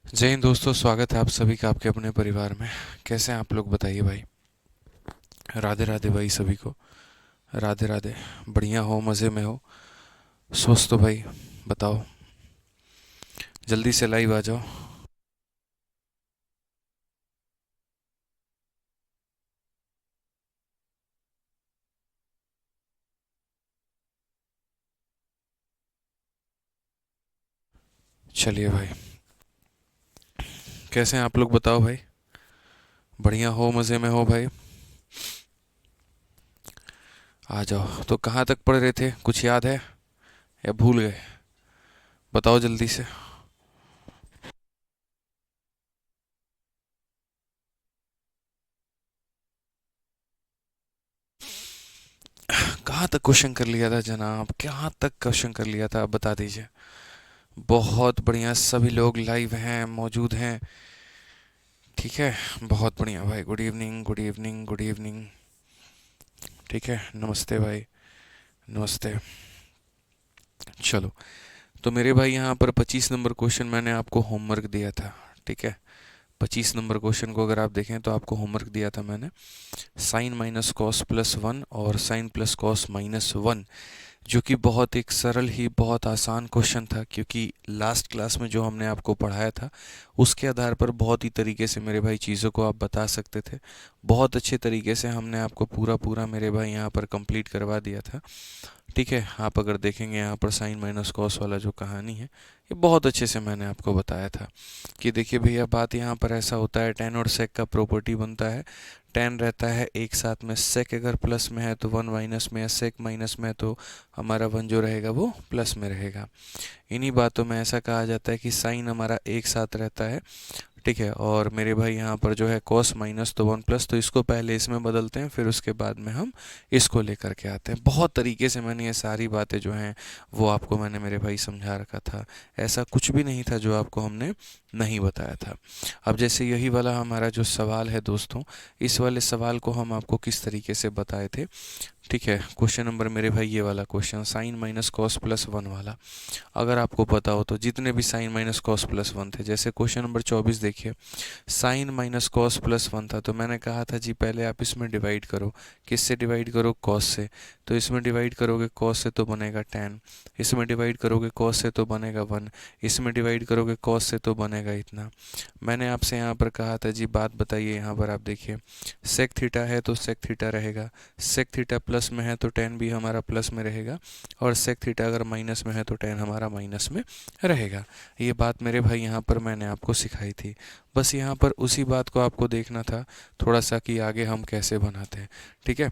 जय हिंद दोस्तों, स्वागत है आप सभी का आपके अपने परिवार में। कैसे हैं आप लोग, बताइए भाई। राधे राधे भाई सभी को। राधे राधे। बढ़िया हो, मज़े में हो, स्वस्थ हो भाई। बताओ, जल्दी से लाइव आ जाओ। चलिए भाई, कैसे हैं आप लोग, बताओ भाई। बढ़िया हो, मज़े में हो भाई। आ जाओ। तो कहाँ तक पढ़ रहे थे, कुछ याद है या भूल गए? बताओ जल्दी से। कहाँ तक क्वेश्चन कर लिया था जनाब, कहाँ तक क्वेश्चन कर लिया था, आप बता दीजिए। बहुत बढ़िया, सभी लोग लाइव हैं, मौजूद हैं। ठीक है, बहुत बढ़िया भाई। Good evening, good evening, good evening. ठीक है, नमस्ते भाई, नमस्ते। चलो, तो मेरे भाई यहाँ पर 25 नंबर क्वेश्चन मैंने आपको होमवर्क दिया था। ठीक है, 25 नंबर क्वेश्चन को अगर आप देखें तो आपको होमवर्क दिया था मैंने। Sine minus cos plus one और sine plus cos minus one, जो कि बहुत एक सरल ही बहुत आसान क्वेश्चन था, क्योंकि लास्ट क्लास में जो हमने आपको पढ़ाया था उसके आधार पर बहुत ही तरीके से मेरे भाई चीज़ों को आप बता सकते थे। बहुत अच्छे तरीके से हमने आपको पूरा पूरा मेरे भाई यहाँ पर कंप्लीट करवा दिया था। ठीक है, आप अगर देखेंगे यहाँ पर साइन माइनस कॉस वाला जो कहानी है, ये बहुत अच्छे से मैंने आपको बताया था कि देखिए भैया, बात यहाँ पर ऐसा होता है, टेन और सेक का प्रॉपर्टी बनता है। टेन रहता है एक साथ में, सेक अगर प्लस में है तो वन माइनस में है, सेक माइनस में है तो हमारा वन जो रहेगा वो प्लस में रहेगा। इन्हीं बातों में ऐसा कहा जाता है कि साइन हमारा एक साथ रहता है। ठीक है, और मेरे भाई यहाँ पर जो है कॉस माइनस तो वन प्लस, तो इसको पहले इसमें बदलते हैं, फिर उसके बाद में हम इसको लेकर के आते हैं। बहुत तरीके से मैंने ये सारी बातें जो हैं वो आपको मैंने मेरे भाई समझा रखा था। ऐसा कुछ भी नहीं था जो आपको हमने नहीं बताया था। अब जैसे यही वाला हमारा जो सवाल है दोस्तों, इस वाले सवाल को हम आपको किस तरीके से बताए थे। ठीक है, क्वेश्चन नंबर मेरे भाई ये वाला question, sine minus cos plus one वाला। अगर आपको पता हो तो जितने भी sine minus cos plus one थे, जैसे क्वेश्चन नंबर 24 देखिए, sine minus cos plus one था, तो मैंने कहा था जी पहले आप इसमें डिवाइड करो। किससे डिवाइड करो? कॉस से। तो इसमें डिवाइड करोगे कॉस से तो बनेगा टेन, इसमें डिवाइड करोगे कॉस से तो बनेगा वन, इसमें डिवाइड करोगे कॉस से तो बनेगा इतना। मैंने आपसे यहाँ पर कहा था जी, बात बताइए, यहाँ पर आप देखिए, सेक थीटा है तो सेक थीटा रहेगा, सेक थीटा प्लस में है तो टेन भी हमारा प्लस में रहेगा, और सेक थीटा अगर माइनस में है तो टेन हमारा माइनस में रहेगा। ये बात मेरे भाई यहाँ पर मैंने आपको सिखाई थी। बस यहाँ पर उसी बात को आपको देखना था थोड़ा सा कि आगे हम कैसे बनाते हैं। ठीक है,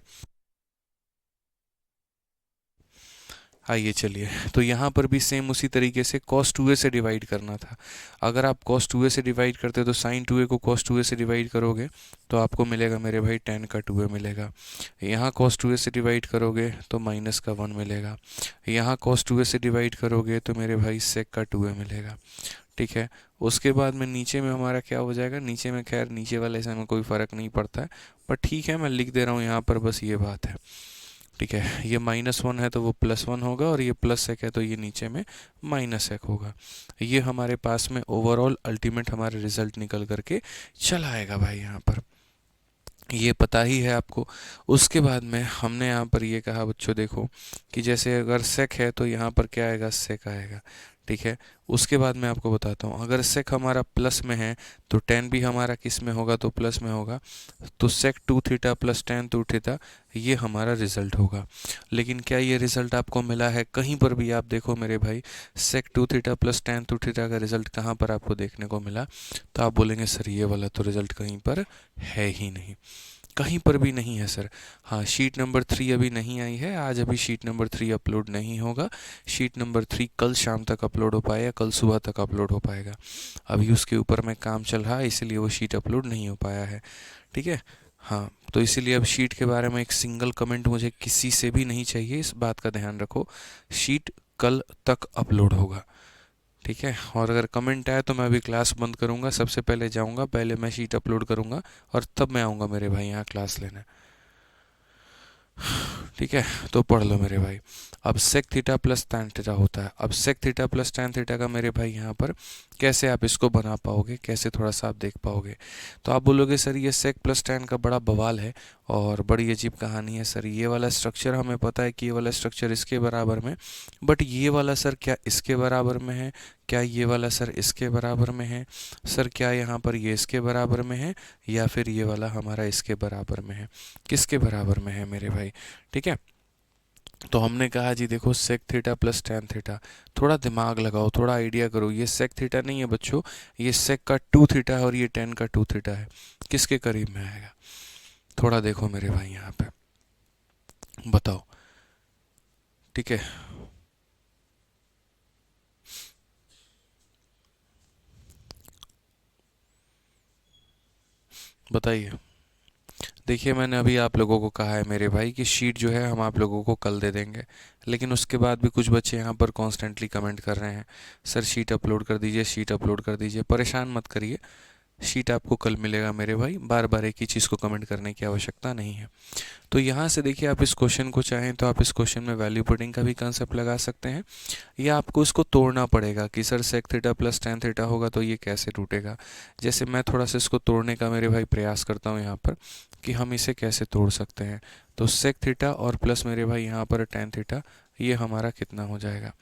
आइए चलिए। तो यहाँ पर भी सेम उसी तरीके से cos 2a से डिवाइड करना था। अगर आप cos 2a से डिवाइड करते तो sin 2a को cos 2a से डिवाइड करोगे तो आपको मिलेगा मेरे भाई tan का 2a मिलेगा। यहाँ cos 2a से डिवाइड करोगे तो माइनस का 1 मिलेगा। यहाँ cos 2a से डिवाइड करोगे तो मेरे भाई sec का 2a मिलेगा। ठीक है, उसके बाद में नीचे में हमारा क्या हो जाएगा, नीचे में खैर नीचे वाले से हमें कोई फ़र्क नहीं पड़ता है, पर ठीक है मैं लिख दे रहा हूँ यहाँ पर, बस ये बात है। ठीक है, ये माइनस वन है तो वो प्लस वन होगा, और ये प्लस एक है तो ये नीचे में माइनस एक होगा। ये हमारे पास में ओवरऑल अल्टीमेट हमारा रिजल्ट निकल करके चला आएगा भाई यहाँ पर। ये पता ही है आपको। उसके बाद में हमने यहाँ पर ये कहा बच्चों, देखो कि जैसे अगर सेक है तो यहाँ पर क्या आएगा, सेक आएगा। ठीक है, उसके बाद मैं आपको बताता हूँ, अगर सेक हमारा प्लस में है तो टेन भी हमारा किस में होगा, तो प्लस में होगा। तो sec two theta plus tan two theta, ये हमारा रिजल्ट होगा। लेकिन क्या ये रिजल्ट आपको मिला है कहीं पर भी? आप देखो मेरे भाई, sec two theta plus tan two theta का रिजल्ट कहाँ पर आपको देखने को मिला? तो आप बोलेंगे सर ये वाला तो रिजल्ट कहीं पर है ही नहीं, कहीं पर भी नहीं है सर। हाँ, शीट नंबर 3 अभी नहीं आई है, आज अभी शीट नंबर 3 अपलोड नहीं होगा। शीट नंबर 3 कल शाम तक अपलोड हो पाएगा, कल सुबह तक अपलोड हो पाएगा। अभी उसके ऊपर में काम चल रहा है, इसीलिए वो शीट अपलोड नहीं हो पाया है। ठीक है, हाँ, तो इसीलिए अब शीट के बारे में एक सिंगल कमेंट मुझे किसी से भी नहीं चाहिए, इस बात का ध्यान रखो। शीट कल तक अपलोड होगा। ठीक है, और अगर कमेंट आए तो मैं अभी क्लास बंद करूंगा, सबसे पहले जाऊंगा, पहले मैं शीट अपलोड करूंगा और तब मैं आऊंगा मेरे भाई यहाँ क्लास लेने। ठीक है, तो पढ़ लो मेरे भाई। अब sec theta plus tan theta होता है। अब sec theta plus tan theta का मेरे भाई यहाँ पर कैसे आप इसको बना पाओगे, कैसे थोड़ा सा आप देख पाओगे। तो आप बोलोगे सर ये सेक प्लस tan का बड़ा बवाल है और बड़ी अजीब कहानी है सर, ये वाला स्ट्रक्चर हमें पता है कि ये वाला स्ट्रक्चर इसके बराबर में, बट ये वाला सर क्या इसके बराबर में है, क्या ये वाला सर इसके बराबर में है, सर क्या यहाँ पर ये इसके बराबर में है, या फिर ये वाला हमारा इसके बराबर में है, किसके बराबर में है मेरे भाई। ठीक है, तो हमने कहा जी देखो sec theta plus tan theta, थोड़ा दिमाग लगाओ, थोड़ा आइडिया करो, ये सेक थीटा नहीं है बच्चों, ये सेक का 2 थीटा है और ये tan का 2 थीटा है, किसके करीब में आएगा, थोड़ा देखो मेरे भाई यहाँ पे, बताओ। ठीक है, बताइए। देखिए मैंने अभी आप लोगों को कहा है मेरे भाई कि शीट जो है हम आप लोगों को कल दे देंगे, लेकिन उसके बाद भी कुछ बच्चे यहाँ पर कॉन्स्टेंटली कमेंट कर रहे हैं सर शीट अपलोड कर दीजिए, शीट अपलोड कर दीजिए। परेशान मत करिए, शीट आपको कल मिलेगा मेरे भाई, बार बार एक ही चीज़ को कमेंट करने की आवश्यकता नहीं है। तो यहाँ से देखिए आप इस क्वेश्चन को चाहें तो आप इस क्वेश्चन में वैल्यू पुटिंग का भी कंसेप्ट लगा सकते हैं, या आपको इसको तोड़ना पड़ेगा कि sir sec theta plus tan theta होगा तो ये कैसे टूटेगा। जैसे मैं थोड़ा सा इसको तोड़ने का मेरे भाई प्रयास करता हूँ यहाँ पर कि हम इसे कैसे तोड़ सकते हैं। तो सेक थीटा और प्लस मेरे भाई यहाँ पर tan थीटा, ये हमारा कितना हो जाएगा।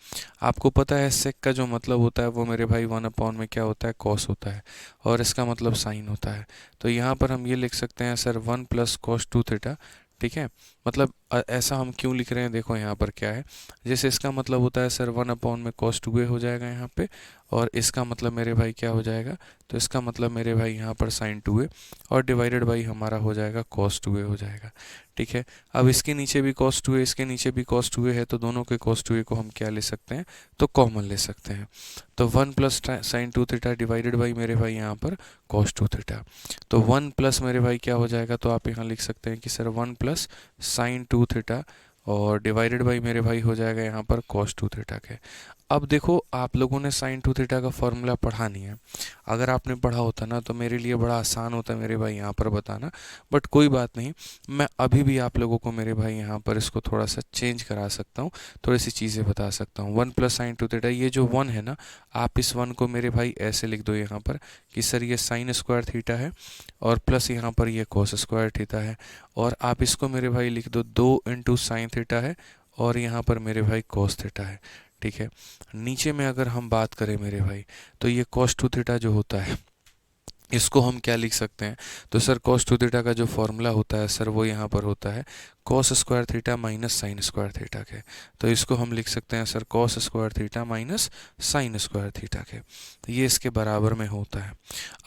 आपको पता है सेक का जो मतलब होता है वो मेरे भाई 1 में क्या होता है, कॉस होता है, और इसका मतलब साइन होता है। तो यहाँ पर हम ये लिख सकते हैं सर 1 प्लस कॉस 2 थीटा। ठीक है, मतलब ऐसा हम क्यों लिख रहे हैं, देखो यहाँ पर क्या है, जैसे इसका मतलब होता है सर 1 में कॉस 2a हो जाएगा यहाँ पे, और इसका मतलब मेरे भाई क्या हो जाएगा, तो इसका मतलब मेरे भाई यहाँ पर साइन 2a और डिवाइडेड बाई हमारा हो जाएगा कॉस 2a हो जाएगा। ठीक है, अब इसके नीचे भी कॉस 2a, इसके नीचे भी कॉस 2a है, तो दोनों के कॉस 2a को हम क्या ले सकते हैं, तो कॉमन ले सकते हैं। तो 1 plus sign 2 theta divided by मेरे भाई यहाँ पर कॉस 2 थीटा। तो 1 प्लस मेरे भाई क्या हो जाएगा, तो आप यहाँ लिख सकते हैं कि सर 1 प्लस साइन 2 थीटा और डिवाइडेड बाई मेरे भाई हो जाएगा यहाँ पर कॉस 2 थीटा के। अब देखो आप लोगों ने साइन 2 थीटा का फॉर्मूला पढ़ा नहीं है, अगर आपने पढ़ा होता ना तो मेरे लिए बड़ा आसान होता मेरे भाई यहाँ पर बताना, बट कोई बात नहीं, मैं अभी भी आप लोगों को मेरे भाई यहाँ पर इसको थोड़ा सा चेंज करा सकता हूँ, थोड़ी सी चीज़ें बता सकता हूँ। 1 प्लस साइन 2 थीटा, ये जो 1 है ना, आप इस 1 को मेरे भाई ऐसे लिख दो यहाँ पर कि सर ये साइन स्क्वायर थीटा है और प्लस यहाँ पर ये कॉस स्क्वायर थीटा है, और आप इसको मेरे भाई लिख दो 2 इंटू साइन थीटा है और यहाँ पर मेरे भाई कॉस थीटा है। ठीक है, नीचे में अगर हम बात करें मेरे भाई, तो ये कॉस 2 थीटा जो होता है इसको हम क्या लिख सकते हैं, तो सर कॉस 2 थीटा का जो फॉर्मूला होता है सर वो यहाँ पर होता है cos square theta minus sine square theta के। तो इसको हम लिख सकते हैं sir cos square theta minus sine square theta के, तो ये इसके बराबर में होता है।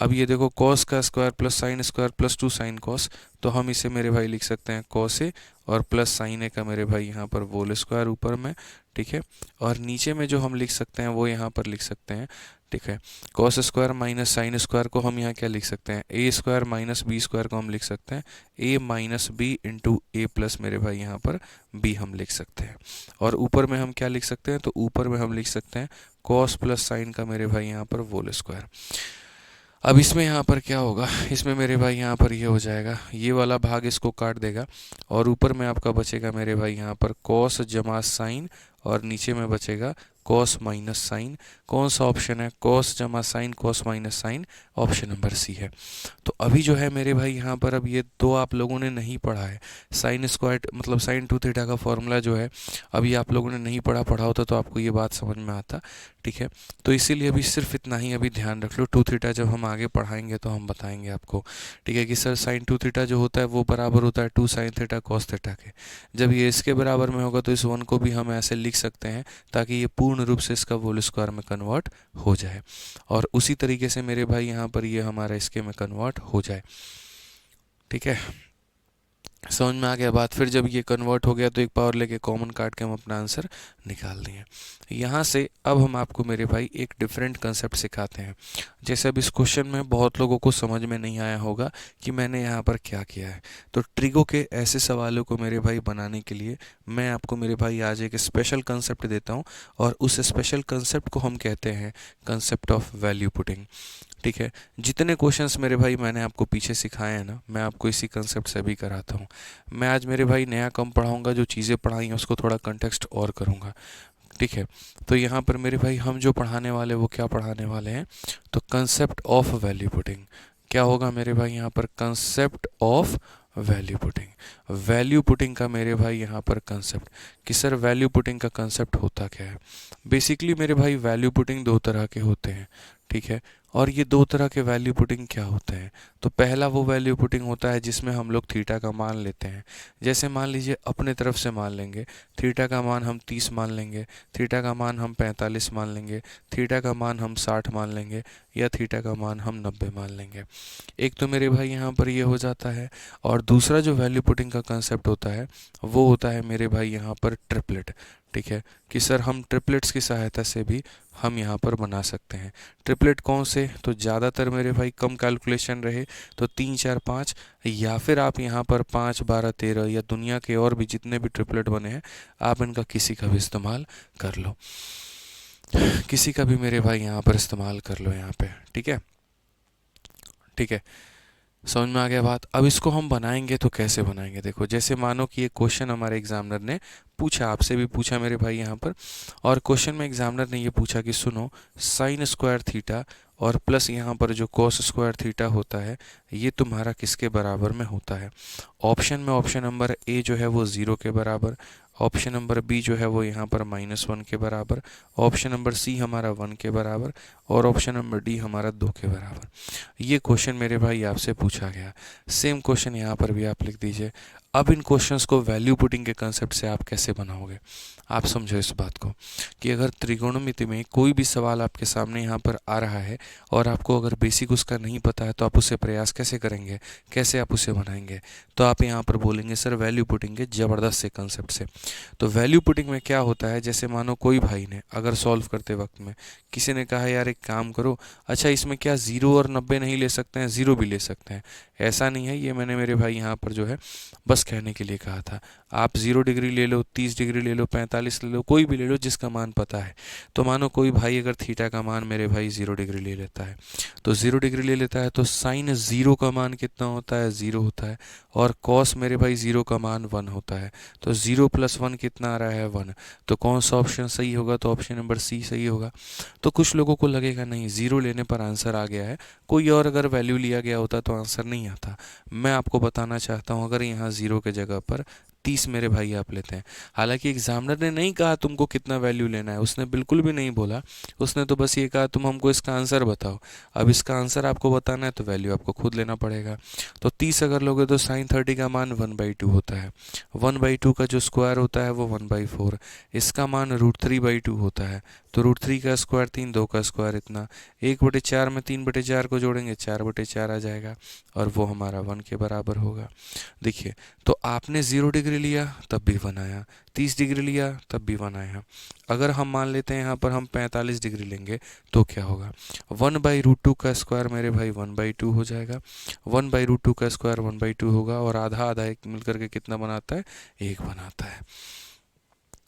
अब ये देखो कॉस का square plus sine square plus 2 sine cos, तो हम इसे मेरे भाई लिख सकते हैं कॉस ए और प्लस साइन ए का मेरे भाई यहाँ पर होल स्क्वायर ऊपर में। ठीक है, और नीचे में जो हम लिख सकते हैं वो यहाँ पर लिख सकते हैं। ठीक है, cos square minus sine square को हम यहाँ क्या लिख सकते हैं, ए स्क्वायर माइनस बी स्क्वायर को हम लिख सकते हैं ए माइनस बी इंटू ए प्लस मेरे भाई यहाँ पर बी हम लिख सकते हैं। और ऊपर में हम क्या लिख सकते हैं, तो ऊपर में हम लिख सकते हैं कॉस प्लस साइन का मेरे भाई यहाँ पर होल स्क्वायर। अब इसमें यहाँ पर क्या होगा, इसमें मेरे भाई यहाँ पर ये हो जाएगा, ये वाला भाग इसको काट देगा और ऊपर में आपका बचेगा मेरे भाई यहाँ पर कॉस जमा साइन और नीचे में बचेगा कॉस माइनस साइन। कौन सा ऑप्शन है, कॉस जमा sine cos minus sine, option number C है। तो अभी जो है मेरे भाई यहाँ पर अब ये दो आप लोगों ने नहीं पढ़ा है, साइन स्क्वायर मतलब साइन 2 थीटा का फॉर्मूला जो है अभी आप लोगों ने नहीं पढ़ा होता तो आपको ये बात समझ में आता। ठीक है, तो इसीलिए अभी सिर्फ इतना ही अभी ध्यान रख लो, 2 थीटा जब हम आगे पढ़ाएंगे तो हम बताएंगे आपको। ठीक है, कि सर साइन 2 थीटा जो होता है वो बराबर होता है 2 साइन थीटा कॉस थीटा के। जब ये इसके बराबर में होगा तो इस 1 को भी हम ऐसे लिख सकते हैं ताकि ये पूर्ण रूप से इसका होल स्क्वायर में कन्वर्ट हो जाए, और उसी तरीके से मेरे भाई यहाँ पर ये हमारा इसके में कन्वर्ट हो जाए। ठीक है, समझ में आ गया बात। फिर जब ये कन्वर्ट हो गया तो एक पावर लेके कॉमन काट के हम अपना आंसर निकाल दिए। यहाँ से अब हम आपको मेरे भाई एक डिफरेंट कंसेप्ट सिखाते हैं। जैसे अब इस क्वेश्चन में बहुत लोगों को समझ में नहीं आया होगा कि मैंने यहाँ पर क्या किया है, तो ट्रिगो के ऐसे सवालों को मेरे भाई बनाने के लिए मैं आपको मेरे भाई आज एक स्पेशल कंसेप्ट देता हूँ, और उस स्पेशल कंसेप्ट को हम कहते हैं कंसेप्ट ऑफ वैल्यू पुटिंग। ठीक है, जितने क्वेश्चंस मेरे भाई मैंने आपको पीछे सिखाए हैं ना, मैं आपको इसी कंसेप्ट से भी कराता हूँ। मैं आज मेरे भाई नया कम पढ़ाऊँगा, जो चीज़ें पढ़ाई हैं उसको थोड़ा कंटेक्स्ट और करूँगा। ठीक है। तो यहाँ पर मेरे भाई हम जो पढ़ाने वाले वो क्या पढ़ाने वाले हैं, तो कंसेप्ट ऑफ वैल्यू पुटिंग। क्या होगा मेरे भाई यहाँ पर, concept of value putting. Value putting का मेरे भाई यहाँ पर कंसेप्ट, कि सर वैल्यू पुटिंग का कंसेप्ट होता क्या है। बेसिकली मेरे भाई वैल्यू पुटिंग दो तरह के होते हैं, ठीक है। और ये दो तरह के वैल्यू पुटिंग क्या होते हैं, तो पहला वो वैल्यू पुटिंग होता है जिसमें हम लोग थीटा का मान लेते हैं। जैसे मान लीजिए अपने तरफ से मान लेंगे, थीटा का मान हम 30 मान लेंगे, थीटा का मान हम 45 मान लेंगे, थीटा का मान हम 60 मान लेंगे, या थीटा का मान हम 90 मान लेंगे। एक तो मेरे भाई यहाँ पर ये हो जाता है। और दूसरा जो वैल्यू पुटिंग का कंसेप्ट होता है वो होता है मेरे भाई यहाँ पर ट्रिपलेट, ठीक है। कि सर हम ट्रिपलेट्स की सहायता से भी हम यहाँ पर बना सकते हैं। ट्रिपलेट कौन से, तो ज़्यादातर मेरे भाई कम कैलकुलेशन रहे तो 3 4 5, या फिर आप यहाँ पर 5 12 13 या दुनिया के और भी जितने भी ट्रिपलेट बने हैं आप इनका किसी का भी इस्तेमाल कर लो, किसी का भी मेरे भाई यहाँ पर इस्तेमाल कर लो यहाँ पे, ठीक है। ठीक है, समझ में आ गया बात। अब इसको हम बनाएंगे तो कैसे बनाएंगे, देखो जैसे मानो कि ये क्वेश्चन हमारे एग्जामिनर ने पूछा, आपसे भी पूछा मेरे भाई यहाँ पर। और क्वेश्चन में एग्जामिनर ने ये पूछा कि सुनो, साइन स्क्वायर थीटा और प्लस यहाँ पर जो कॉस स्क्वायर थीटा होता है ये तुम्हारा किसके बराबर में होता है। ऑप्शन में ऑप्शन नंबर ए जो है वो 0 के बराबर, ऑप्शन नंबर बी जो है वो यहाँ पर -1 के बराबर, ऑप्शन नंबर सी हमारा 1 के बराबर, और ऑप्शन नंबर डी हमारा 2 के बराबर। ये क्वेश्चन मेरे भाई आपसे पूछा गया। सेम क्वेश्चन यहाँ पर भी आप लिख दीजिए। अब इन क्वेश्चंस को वैल्यू पुटिंग के कंसेप्ट से आप कैसे बनाओगे, आप समझो इस बात को, कि अगर त्रिकोणमिति में कोई भी सवाल आपके सामने यहाँ पर आ रहा है और आपको अगर बेसिक उसका नहीं पता है तो आप उसे प्रयास कैसे करेंगे, कैसे आप उसे बनाएंगे। तो आप यहाँ पर बोलेंगे सर वैल्यू पुटिंग के ज़बरदस्त से कंसेप्ट से। तो वैल्यू पुटिंग में क्या होता है, जैसे मानो कोई भाई ने अगर सॉल्व करते वक्त में किसी ने कहा यार एक काम करो, अच्छा इसमें क्या 0 और 90 नहीं ले सकते हैं, 0 भी ले सकते हैं। ऐसा नहीं है, ये मैंने मेरे भाई यहाँ पर जो है बस कहने के लिए कहा था। आप 0 डिग्री ले लो, 30 डिग्री ले लो, 45 ले लो, कोई भी ले लो जिसका मान पता है। तो मानो कोई भाई अगर थीटा का मान मेरे भाई 0 डिग्री ले लेता है, तो 0 डिग्री ले लेता है तो साइन 0 का मान कितना होता है, 0 होता है। और कॉस मेरे भाई 0 का मान 1 होता है, तो 0 + 1 कितना आ रहा है, 1। तो कौन सा ऑप्शन सही होगा, तो ऑप्शन नंबर सी सही होगा। तो कुछ लोगों को लगेगा नहीं 0 लेने पर आंसर आ गया है, कोई और अगर वैल्यू लिया गया होता तो आंसर नहीं आता। मैं आपको बताना चाहता हूँ अगर यहाँ 0 के जगह पर 30 मेरे भाई आप लेते हैं, हालांकि एग्जामिनर ने नहीं कहा तुमको कितना वैल्यू लेना है, उसने बिल्कुल भी नहीं बोला, उसने तो बस ये कहा तुम हमको इसका आंसर बताओ। अब इसका आंसर आपको बताना है तो वैल्यू आपको खुद लेना पड़ेगा। तो 30 अगर लोगे तो साइन 30 का मान 1/2 होता है, 1/2 का जो स्क्वायर होता है वो 1/4, इसका मान √3/2 होता है। तो √3 का स्क्वायर 3, 2 का स्क्वायर इतना, 1/4 में 3/4 को जोड़ेंगे 4/4 आ जाएगा, और वो हमारा 1 के बराबर होगा। देखिए, तो आपने 0 डिग्री लिया तब भी 1 आया, 30 डिग्री लिया तब भी 1 आया। अगर हम मान लेते हैं यहाँ पर हम 45 डिग्री लेंगे तो क्या होगा, 1/√2 का स्क्वायर मेरे भाई 1/2 हो जाएगा, 1/√2 का स्क्वायर 1/2 होगा, और आधा आधा एक मिलकर के कितना बनाता है, 1 बनाता है।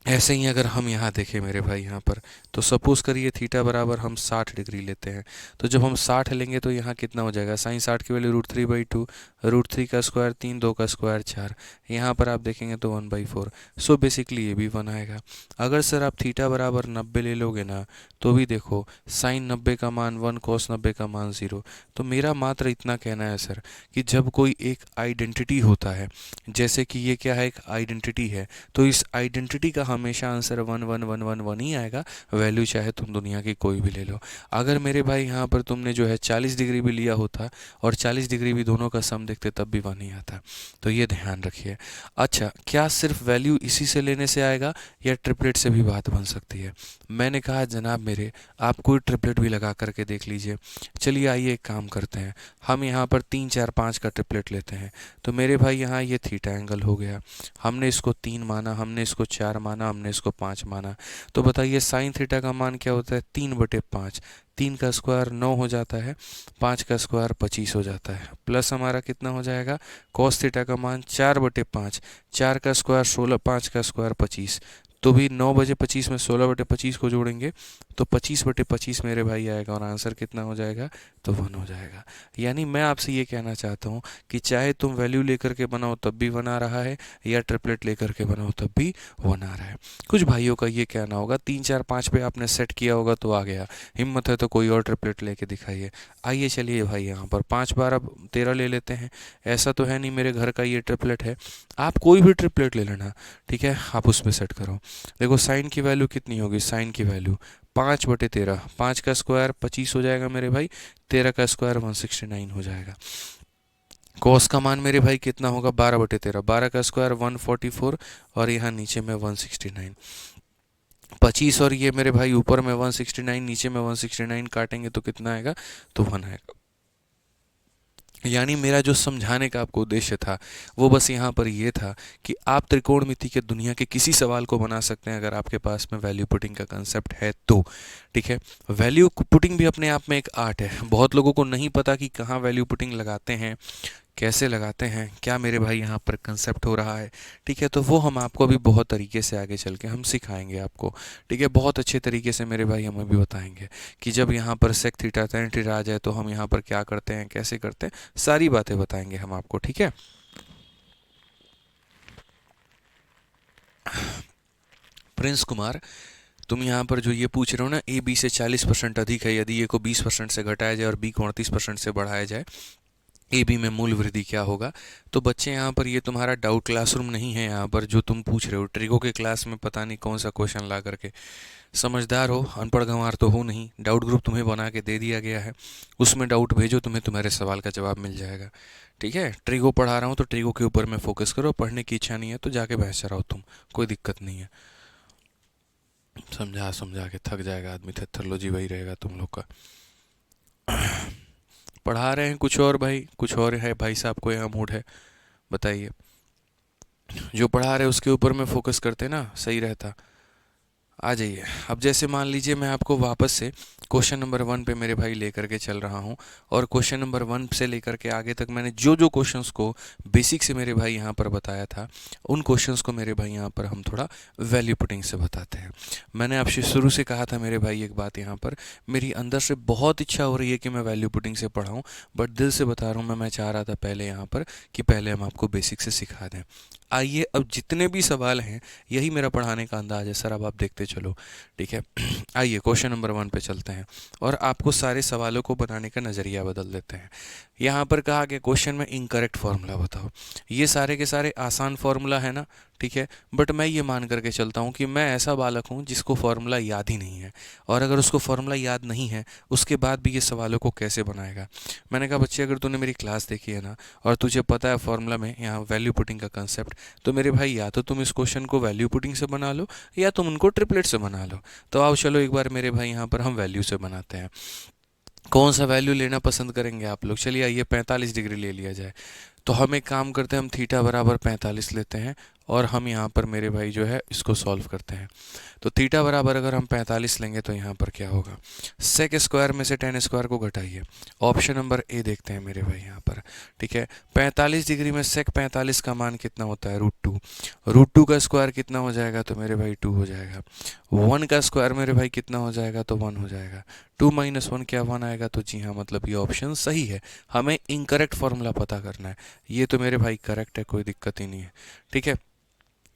ऐसे ही अगर हम यहाँ देखें मेरे भाई यहाँ पर, तो सपोज करिए थीटा बराबर हम 60 डिग्री लेते हैं, तो जब हम 60 लेंगे तो यहाँ कितना हो जाएगा, साइन 60 की वैल्यू √3/2, √3 का स्क्वायर 3, 2 का स्क्वायर 4, यहाँ पर आप देखेंगे तो 1/4। सो बेसिकली ये भी 1 आएगा। अगर सर आप थीटा बराबर 90 ले लोगे ना, तो भी देखो साइन 90 का मान 1, कॉस 90 का मान 0। तो मेरा मात्र इतना कहना है सर कि जब कोई एक आइडेंटिटी होता है, जैसे कि ये क्या है, एक आइडेंटिटी है, तो इस आइडेंटिटी का हमेशा आंसर 1 1 1 1 1 ही आएगा, वैल्यू चाहे तुम दुनिया की कोई भी ले लो। अगर मेरे भाई यहाँ पर तुमने जो है 40 डिग्री भी लिया होता और 40 डिग्री भी, दोनों का सम देखते तब भी 1 ही आता। तो ये ध्यान रखिए। अच्छा, क्या सिर्फ वैल्यू इसी से लेने से आएगा या ट्रिपलेट से भी बात बन सकती है। मैंने कहा जनाब मेरे, आप कोई ट्रिपलेट भी लगा करके देख लीजिए। चलिए आइए एक काम करते हैं, हम यहाँ पर 3 4 5 का ट्रिपलेट लेते हैं। तो मेरे भाई यहाँ ये थीटा एंगल हो गया, हमने इसको 3 माना, हमने इसको 4 माना, हमने इसको 5 माना। तो बताइए साइन थीटा का मान क्या होता है, 3/5, 3 का स्क्वायर 9 हो जाता है, 5 का स्क्वायर 25 हो जाता है, प्लस हमारा कितना हो जाएगा, कॉस थीटा का मान 4/5, 4 का स्क्वायर 16, 5 का स्क्वायर 25, तो भी 9/25 में 16/25 को जोड़ेंगे तो 25/25 मेरे भाई आएगा, और आंसर कितना हो जाएगा, तो 1 हो जाएगा। यानी मैं आपसे ये कहना चाहता हूँ कि चाहे तुम वैल्यू लेकर के बनाओ तब भी 1 आ रहा है, या ट्रिपलेट लेकर के बनाओ तब भी 1 आ रहा है। कुछ भाइयों का ये कहना होगा 3 4 5 पे आपने सेट किया होगा तो आ गया, हिम्मत है तो कोई और ट्रिपलेट लेके दिखाइए। आइए चलिए भाई, यहाँ पर 5 12 13 ले लेते हैं। ऐसा तो है नहीं मेरे घर का ये ट्रिपलेट है, आप कोई भी ट्रिपलेट ले लेना, ठीक है, आप उसमें सेट करो। देखो साइन की वैल्यू कितनी होगी, साइन की वैल्यू 5/13, 5 का स्क्वायर 25 हो जाएगा मेरे भाई, 13 का स्क्वायर 169 हो जाएगा। कॉस का मान मेरे भाई कितना होगा, 12/13, 12 का स्क्वायर 144, और यहाँ नीचे में 169। 25 और ये मेरे भाई ऊपर में 169, नीचे में 169 काटेंगे तो कितना आएगा, तो 1 आएगा। यानी मेरा जो समझाने का आपको उद्देश्य था वो बस यहाँ पर ये था कि आप त्रिकोणमिति के दुनिया के किसी सवाल को बना सकते हैं अगर आपके पास में वैल्यू पुटिंग का कंसेप्ट है तो, ठीक है। वैल्यू पुटिंग भी अपने आप में एक आर्ट है, बहुत लोगों को नहीं पता कि कहाँ वैल्यू पुटिंग लगाते हैं, कैसे लगाते हैं, क्या मेरे भाई यहाँ पर कंसेप्ट हो रहा है, ठीक है। तो वो हम आपको अभी बहुत तरीके से आगे चल के हम सिखाएंगे आपको, ठीक है, बहुत अच्छे तरीके से मेरे भाई हमें भी बताएंगे कि जब यहाँ पर सेक थीटा tan थीटा आ जाए तो हम यहाँ पर क्या करते हैं, कैसे करते हैं, सारी बातें बताएंगे हम आपको, ठीक है। प्रिंस कुमार, तुम यहाँ पर जो ये पूछ रहे हो ना, ए बी से 40% अधिक है, यदि ए को 20% से घटाया जाए और बी को 38% से बढ़ाया जाए, ए बी में मूल वृद्धि क्या होगा। तो बच्चे यहाँ पर ये तुम्हारा डाउट क्लासरूम नहीं है, यहाँ पर जो तुम पूछ रहे हो ट्रिगो के क्लास में पता नहीं कौन सा क्वेश्चन ला करके, समझदार हो, अनपढ़ गंवार तो हो नहीं, डाउट ग्रुप तुम्हें बना के दे दिया गया है, उसमें डाउट भेजो, तुम्हें तुम्हारे सवाल का जवाब मिल जाएगा, ठीक है। ट्रिगो पढ़ा रहा हूँ तो ट्रिगो के ऊपर में फोकस करो, पढ़ने की इच्छा नहीं है तो जाके बहस चलाओ तुम, कोई दिक्कत नहीं है। समझा समझा के थक जाएगा आदमी, थेथरोलॉजी वही रहेगा तुम लोग का। पढ़ा रहे हैं कुछ और भाई, कुछ और है भाई साहब को यहाँ मूड है, बताइए। जो पढ़ा रहे उसके ऊपर में फोकस करते ना, सही रहता। आ जाइए। अब जैसे मान लीजिए मैं आपको वापस से क्वेश्चन नंबर 1 पे मेरे भाई लेकर के चल रहा हूँ, और क्वेश्चन नंबर 1 से लेकर के आगे तक मैंने जो जो क्वेश्चंस को बेसिक से मेरे भाई यहाँ पर बताया था, उन क्वेश्चंस को मेरे भाई यहाँ पर हम थोड़ा वैल्यू पुटिंग से बताते हैं। मैंने आपसे शुरू से कहा था मेरे भाई एक बात, यहाँ पर मेरी अंदर से बहुत इच्छा हो रही है कि मैं वैल्यू पुटिंग से पढ़ाऊँ, बट दिल से बता रहा हूँ मैं चाह रहा था पहले यहाँ पर कि पहले हम आपको बेसिक से सिखा दें। आइए, अब जितने भी सवाल हैं यही मेरा पढ़ाने का अंदाज है सर, अब आप देखते चलो, ठीक है। आइए क्वेश्चन नंबर 1 पे चलते हैं और आपको सारे सवालों को बनाने का नज़रिया बदल देते हैं। यहाँ पर कहा कि क्वेश्चन में इनकरेक्ट फार्मूला बताओ। ये सारे के सारे आसान फार्मूला है ना, ठीक है, बट मैं ये मान करके चलता हूँ कि मैं ऐसा बालक हूँ जिसको फार्मूला याद ही नहीं है, और अगर उसको फार्मूला याद नहीं है उसके बाद भी ये सवालों को कैसे बनाएगा। मैंने कहा बच्चे अगर तूने मेरी क्लास देखी है ना और तुझे पता है फार्मूला में यहाँ वैल्यू पुटिंग का कंसेप्ट, तो मेरे भाई या तो तुम इस क्वेश्चन को वैल्यू पुटिंग से बना लो या तुम उनको ट्रिपलेट से बना लो। तो आओ चलो एक बार मेरे भाई यहाँ पर हम वैल्यू से बनाते हैं। कौन सा वैल्यू लेना पसंद करेंगे आप लोग, चलिए आइए 45 डिग्री ले लिया जाए। तो हम एक काम करते हैं, हम थीटा बराबर 45 लेते हैं और हम यहाँ पर मेरे भाई जो है इसको सॉल्व करते हैं। तो थीटा बराबर अगर हम 45 लेंगे तो यहाँ पर क्या होगा, सेक स्क्वायर में से tan स्क्वायर को घटाइए। ऑप्शन नंबर ए देखते हैं मेरे भाई यहाँ पर, ठीक है। 45 डिग्री में सेक 45 का मान कितना होता है, √2। √2 का स्क्वायर कितना हो जाएगा, तो मेरे भाई 2 हो जाएगा। 1 का स्क्वायर मेरे भाई कितना हो जाएगा, तो 1 हो जाएगा। 2 - 1 क्या 1 आएगा, तो जी हाँ, मतलब ये ऑप्शन सही है। हमें इनकरेक्ट फॉर्मूला पता करना है, ये तो मेरे भाई करेक्ट है, कोई दिक्कत ही नहीं है, ठीक है।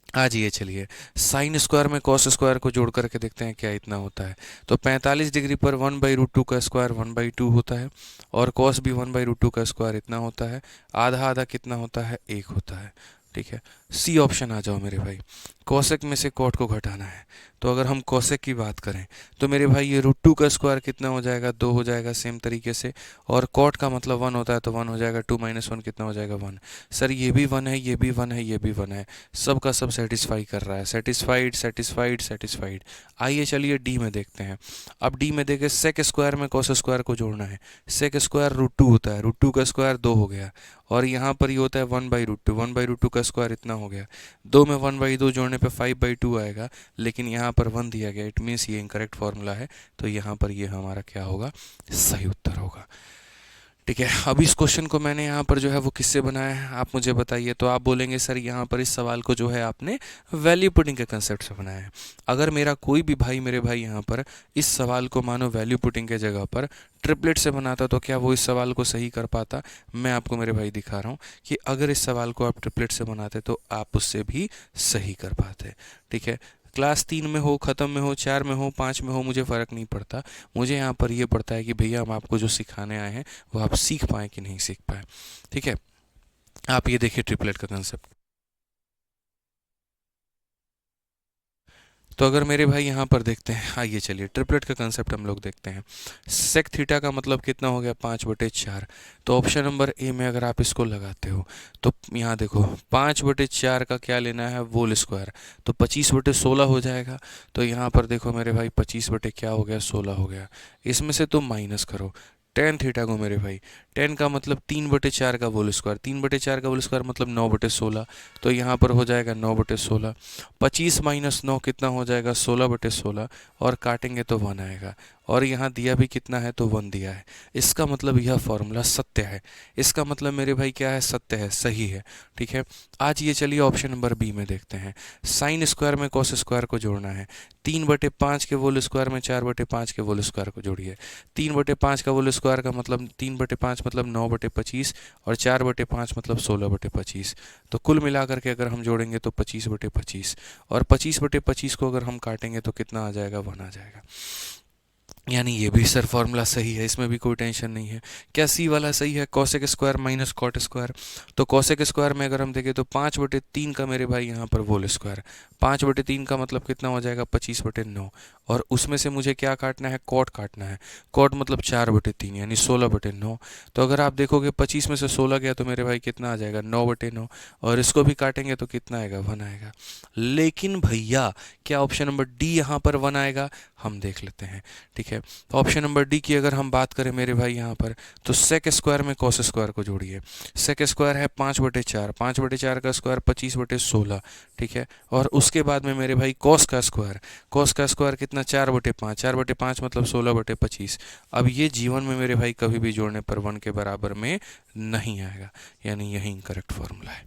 आ जाइए चलिए, साइन स्क्वायर में कॉस स्क्वायर को जोड़ करके देखते हैं क्या इतना होता है। तो 45 डिग्री पर 1/√2 का स्क्वायर 1/2 होता है, और कॉस भी 1/√2 का स्क्वायर इतना होता है। आधा आधा कितना होता है, 1 होता है, ठीक है। सी ऑप्शन आ जाओ मेरे भाई। कॉसेक में से कॉट को घटाना है, तो अगर हम कॉसेक की बात करें तो मेरे भाई ये √2 का स्क्वायर कितना हो जाएगा, 2 हो जाएगा सेम तरीके से, और कॉट का मतलब 1 होता है तो 1 हो जाएगा। 2 - 1 कितना हो जाएगा, 1। सर ये भी 1 है, ये भी 1 है, ये भी 1 है, सब का सब सेटिस्फाई कर रहा है, सेटिस्फाइड सेटिस्फाइड सेटिस्फाइड। आइए चलिए डी में देखते हैं। अब डी में देखें, सेक स्क्वायर में कॉस स्क्वायर को जोड़ना है। सेक स्क्वायर √2 होता है, √2 का स्क्वायर 2 हो गया, और यहाँ पर ये होता है 1/√2, 1/√2 का स्क्वायर इतना हो गया। 2 में 1/2 जोड़ने पे 5/2 आएगा, लेकिन यहाँ पर 1 दिया गया, इट मीन्स ये इनकरेक्ट फार्मूला है, तो यहाँ पर ये हमारा क्या होगा, सही उत्तर होगा, ठीक है। अब इस क्वेश्चन को मैंने यहाँ पर जो है वो किससे बनाया है आप मुझे बताइए। तो आप बोलेंगे सर यहाँ पर इस सवाल को जो है आपने वैल्यू पुटिंग के कंसेप्ट से बनाया है। अगर मेरा कोई भी भाई मेरे भाई यहाँ पर इस सवाल को मानो वैल्यू पुटिंग के जगह पर ट्रिपलेट से बनाता तो क्या वो इस सवाल को सही कर पाता? मैं आपको मेरे भाई दिखा रहा हूँ कि अगर इस सवाल को आप ट्रिपलेट से बनाते तो आप उससे भी सही कर पाते। ठीक है। क्लास 3 में हो, ख़त्म में हो, 4 में हो, 5 में हो, मुझे फ़र्क नहीं पड़ता। मुझे यहाँ पर ये पड़ता है कि भैया हम आपको जो सिखाने आए हैं वो आप सीख पाए कि नहीं सीख पाए। ठीक है। आप ये देखिए ट्रिपलेट का कंसेप्ट। तो अगर मेरे भाई यहाँ पर देखते हैं, आइए चलिए ट्रिपलेट का कंसेप्ट हम लोग देखते हैं। सेक थीटा का मतलब कितना हो गया? 5/4। तो ऑप्शन नंबर ए में अगर आप इसको लगाते हो तो यहाँ देखो 5/4 का क्या लेना है? वोल स्क्वायर। तो 25/16 हो जाएगा। तो यहाँ पर देखो मेरे भाई 25 बटे क्या हो गया? 16 हो गया। इसमें से तुम माइनस करो टेन थीटा को मेरे भाई। टेन का मतलब 3/4 का होल स्क्वायर। 3/4 का होल स्क्वायर मतलब 9/16। तो यहाँ पर हो जाएगा 9/16। 25 - 9 कितना हो जाएगा? 16/16। और काटेंगे तो 1 आएगा। और यहाँ दिया भी कितना है? तो 1 दिया है। इसका मतलब यह फॉर्मूला सत्य है। इसका मतलब मेरे भाई क्या है? सत्य है, सही है। ठीक है। आज ये चलिए ऑप्शन नंबर बी में देखते हैं। साइन स्क्वायर में कॉस स्क्वायर को जोड़ना है। 3/5 के होल स्क्वायर में 4/5 के होल स्क्वायर को जोड़िए। 3/5 का होल स्क्वायर का मतलब 3/5 मतलब 9/25 और 4/5 मतलब 16/25। तो कुल मिलाकर के अगर हम जोड़ेंगे तो 25/25 और 25/25 को अगर हम काटेंगे तो कितना आ जाएगा? 1 आ जाएगा। यानी ये भी सर फॉर्मूला सही है, इसमें भी कोई टेंशन नहीं है। क्या सी वाला सही है? Cosec square minus cot square. तो कॉसेक स्क्वायर में अगर हम देखें तो 5/3 का मेरे भाई यहाँ पर होल स्क्वायर। 5/3 का मतलब कितना हो जाएगा? 25/9। और उसमें से मुझे क्या काटना है? कॉट काटना है। कॉट मतलब 4/3 यानी 16/9। तो अगर आप देखोगे 25 में से 16 गया तो मेरे भाई कितना आ जाएगा? 9/9। और इसको भी काटेंगे तो कितना आएगा? 1 आएगा। लेकिन भैया क्या ऑप्शन नंबर डी यहाँ पर 1 आएगा? हम देख लेते हैं। ठीक है। तो ऑप्शन नंबर डी की अगर हम बात करें मेरे भाई यहाँ पर तो सेक स्क्वायर में कॉस स्क्वायर को जोड़िए। सेक स्क्वायर है 5/4। 5/4 का स्क्वायर 25/16। ठीक है। और उसके बाद में मेरे भाई कॉस का स्क्वायर। कॉस का स्क्वायर कितना? 4/5। 4/5 मतलब 16/25। अब ये जीवन में मेरे भाई कभी भी जोड़ने पर 1 के बराबर में नहीं आएगा। यानी यही करेक्ट फॉर्मूला है।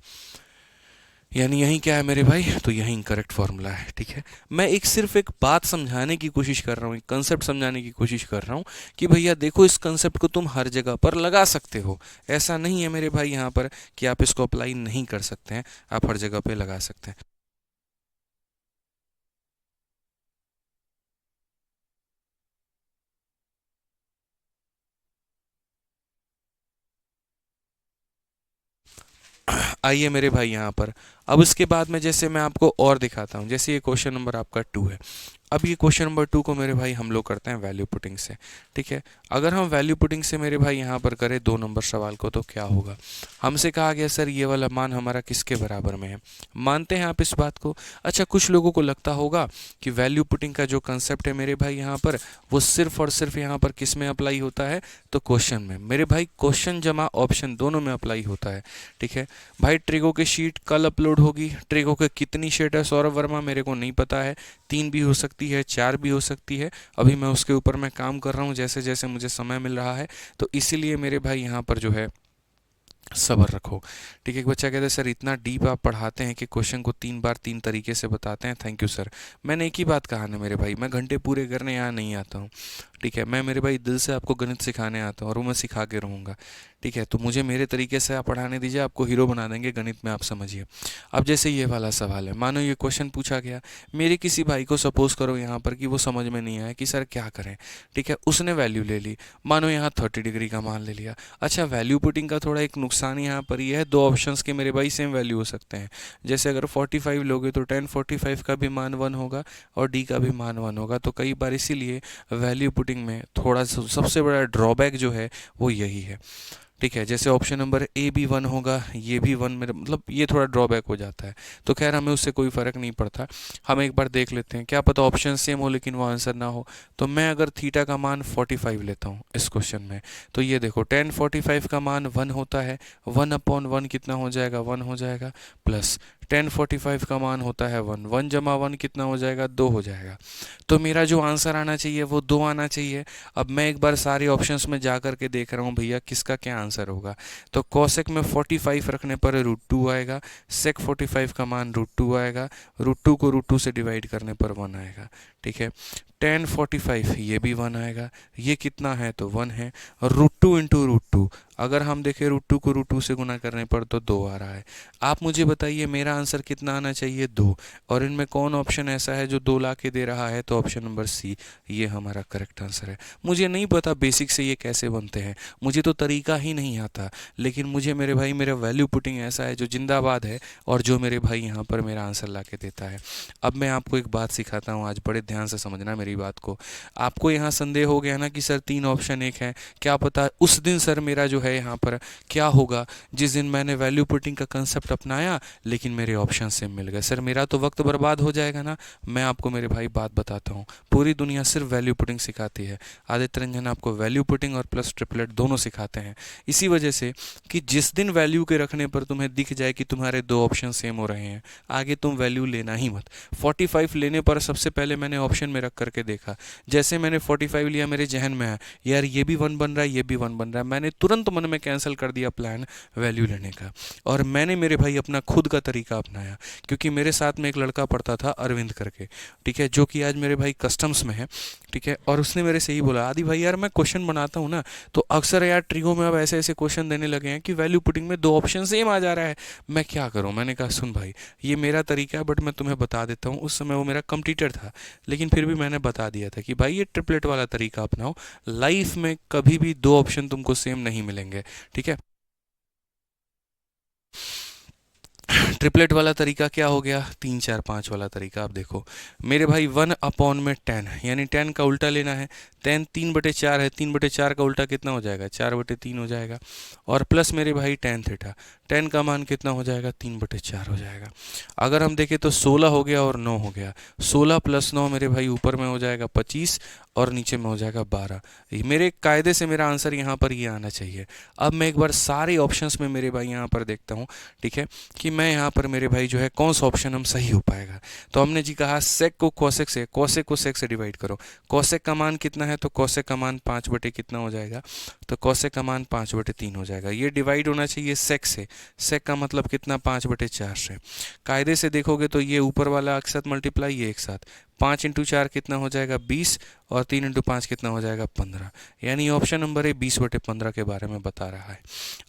यानी यही क्या है मेरे भाई? तो यही करेक्ट फॉर्मूला है। ठीक है। मैं एक सिर्फ एक बात समझाने की कोशिश कर रहा हूँ, एक कंसेप्ट समझाने की कोशिश कर रहा हूँ कि भैया देखो इस कंसेप्ट को तुम हर जगह पर लगा सकते हो। ऐसा नहीं है मेरे भाई यहाँ पर कि आप इसको अप्लाई नहीं कर सकते हैं, आप हर जगह पे लगा सकते हैं। आइए मेरे भाई यहाँ पर अब इसके बाद में जैसे मैं आपको और दिखाता हूँ। जैसे ये क्वेश्चन नंबर आपका 2 है। अब ये क्वेश्चन नंबर 2 को मेरे भाई हम लोग करते हैं वैल्यू पुटिंग से। ठीक है। अगर हम वैल्यू पुटिंग से मेरे भाई यहाँ पर करें 2 नंबर सवाल को तो क्या होगा? हमसे कहा गया सर ये वाला मान हमारा किसके बराबर में है? मानते हैं आप इस बात को? अच्छा, कुछ लोगों को लगता होगा कि वैल्यू पुटिंग का जो कंसेप्ट है मेरे भाई यहाँ पर वो सिर्फ और सिर्फ यहाँ पर किस में अप्लाई होता है? तो क्वेश्चन में। मेरे भाई क्वेश्चन जमा ऑप्शन दोनों में अप्लाई होता है। ठीक है। भाई ट्रिगो की शीट कल अपलोड होगी। ट्रिगो के कितनी शीट है सौरभ वर्मा? मेरे को नहीं पता है। 3 भी हो सकती है, 4 भी हो सकती है। अभी मैं उसके ऊपर मैं काम कर रहा हूँ जैसे जैसे मुझे समय मिल रहा है। तो इसीलिए मेरे भाई यहाँ पर जो है सब्र रखो। ठीक है। एक बच्चा कहता है सर इतना डीप आप पढ़ाते हैं कि क्वेश्चन को 3 बार 3 तरीके से बताते हैं। Thank you sir. मैंने एक ही बात कहा ना मेरे भाई, मैं घंटे पूरे करने यहाँ नहीं आता हूँ। ठीक है। मैं मेरे भाई दिल से आपको गणित सिखाने आता हूँ और वो मैं सिखा के रहूँगा। ठीक है। तो मुझे मेरे तरीके से आप पढ़ाने दीजिए, आपको हीरो बना देंगे गणित में, आप समझिए। अब जैसे ये वाला सवाल है, मानो ये क्वेश्चन पूछा गया मेरे किसी भाई को, सपोज करो यहाँ पर कि वो समझ में नहीं आया कि सर क्या करें। ठीक है। उसने वैल्यू ले ली, मानो यहाँ 30 डिग्री का मान ले लिया। अच्छा, वैल्यू पुटिंग का थोड़ा एक नुकसान यहाँ पर ये है, 2 ऑप्शंस के मेरे भाई सेम वैल्यू हो सकते हैं। जैसे अगर 45 लोगे तो 1045 का भी मान 1 होगा और डी का भी मान 1 होगा। तो कई बार इसीलिए वैल्यू पुटिंग में थोड़ा सबसे बड़ा ड्रॉबैक जो है वो यही है। ठीक है। जैसे ऑप्शन नंबर ए भी 1 होगा, ये भी 1, मेरे मतलब ये थोड़ा ड्रॉबैक हो जाता है। तो खैर हमें उससे कोई फ़र्क नहीं पड़ता। हम एक बार देख लेते हैं, क्या पता ऑप्शन सेम हो लेकिन वो आंसर ना हो। तो मैं अगर थीटा का मान 45 लेता हूँ इस क्वेश्चन में, तो ये देखो 1045 का मान 1 होता है। 1/1 कितना हो जाएगा? 1 हो जाएगा। प्लस 1045 का मान होता है 1, 1 जमा 1 कितना हो जाएगा, 2 हो जाएगा। तो मेरा जो आंसर आना चाहिए वो 2 आना चाहिए। अब मैं एक बार सारे ऑप्शंस में जा करके देख रहा हूँ भैया किसका क्या आंसर होगा। तो कोसेक में 45 रखने पर √2 आएगा, सेक 45 का मान √2 आएगा, √2 को √2 से डिवाइड करने पर 1 आएगा। ठीक है, 1045 ये भी 1 आएगा, ये कितना है तो 1 है, और √2 इंटू √2, अगर हम देखें √2 को √2 से गुना करने पर तो 2 आ रहा है। आप मुझे बताइए मेरा आंसर कितना आना चाहिए, 2। और इनमें कौन ऑप्शन ऐसा है जो 2 ला के दे रहा है, तो ऑप्शन नंबर सी, ये हमारा करेक्ट आंसर है। मुझे नहीं पता बेसिक से ये कैसे बनते हैं, मुझे तो तरीका ही नहीं आता, लेकिन मुझे मेरे भाई मेरा वैल्यू पुटिंग ऐसा है जो जिंदाबाद है, और जो मेरे भाई यहाँ पर मेरा आंसर ला के देता है। अब मैं आपको एक बात सिखाता हूँ, आज बड़े ध्यान से समझना मेरी बात को। आपको यहाँ संदेह हो गया ना कि सर 3 ऑप्शन एक है, क्या पता उस दिन सर मेरा जो है यहाँ पर क्या होगा जिस दिन मैंने वैल्यू पुटिंग का कंसेप्ट अपनाया लेकिन मेरे ऑप्शन सेम मिल गए, सर मेरा तो वक्त बर्बाद हो जाएगा ना। मैं आपको मेरे भाई बात बताता हूँ, पूरी दुनिया सिर्फ वैल्यू पुटिंग सिखाती है, आदित्य रंजन आपको वैल्यू पुटिंग और प्लस ट्रिपलेट दोनों सिखाते हैं, इसी वजह से कि जिस दिन वैल्यू के रखने पर तुम्हें दिख जाए कि तुम्हारे 2 ऑप्शन सेम हो रहे हैं, आगे तुम वैल्यू लेना ही मत। 45 लेने पर सबसे पहले मैंने ऑप्शन में रख करके देखा, जैसे मैंने 45 लिया मेरे जहन में आया यार ये भी 1 बन रहा है, ये भी 1 बन रहा है, मैंने तुरंत मन में कैंसिल कर दिया प्लान वैल्यू लेने का, और मैंने मेरे भाई अपना खुद का तरीका अपनाया। क्योंकि मेरे साथ में एक लड़का पढ़ता था अरविंद करके, ठीक है, जो कि आज मेरे भाई कस्टम्स में है, ठीक है, और उसने मेरे से ही बोला आदि भाई यार मैं क्वेश्चन बनाता हूँ ना, तो अक्सर यार ट्रिगो में अब ऐसे ऐसे क्वेश्चन देने लगे हैं कि वैल्यू पुटिंग में 2 ऑप्शन सेम आ जा रहा है, मैं क्या करूँ। मैंने कहा सुन भाई ये मेरा तरीका है, बट मैं तुम्हें बता देता हूँ, उस समय वो मेरा कंप्यूटर था, लेकिन फिर भी मैंने बता दिया था कि भाई ये ट्रिपलेट वाला तरीका अपनाओ, लाइफ में कभी भी 2 ऑप्शन तुमको सेम नहीं मिलेंगे। ठीक है, ट्रिपलेट वाला तरीका क्या हो गया, 3 4 5 वाला तरीका। आप देखो मेरे भाई 1/10 यानी 10 का उल्टा लेना है, 3/4 है, 3/4 का उल्टा कितना हो जाएगा, 4/3 हो जाएगा, और प्लस मेरे भाई tan थीटा, 10 का मान कितना हो जाएगा, 3/4 हो जाएगा। अगर हम देखें तो 16 हो गया और 9 हो गया, 16 + 9 मेरे भाई ऊपर में हो जाएगा 25 और नीचे में हो जाएगा 12। मेरे कायदे से मेरा आंसर यहाँ पर ये आना चाहिए। अब मैं एक बार सारे ऑप्शंस में मेरे भाई यहाँ पर देखता हूँ, ठीक है, कि मैं यहाँ पर मेरे भाई जो है कौन सा ऑप्शन हम सही हो पाएगा। तो हमने जी कहा सेक को कोसेक से, कोसेक को सेक से डिवाइड करो, कोसेक का मान कितना है, तो कोसेक का मान 5 बटे कितना हो जाएगा, तो कोसेक का मान 5/3 हो जाएगा। ये डिवाइड होना चाहिए सेक से, सेक का मतलब कितना, 5/4 से। कायदे से देखोगे तो ये ऊपर वाला एक साथ मल्टीप्लाई, ये एक साथ, 5 × 4 कितना हो जाएगा 20, और 3 × 5 कितना हो जाएगा 15, यानी ऑप्शन नंबर ए 20/15 के बारे में बता रहा है।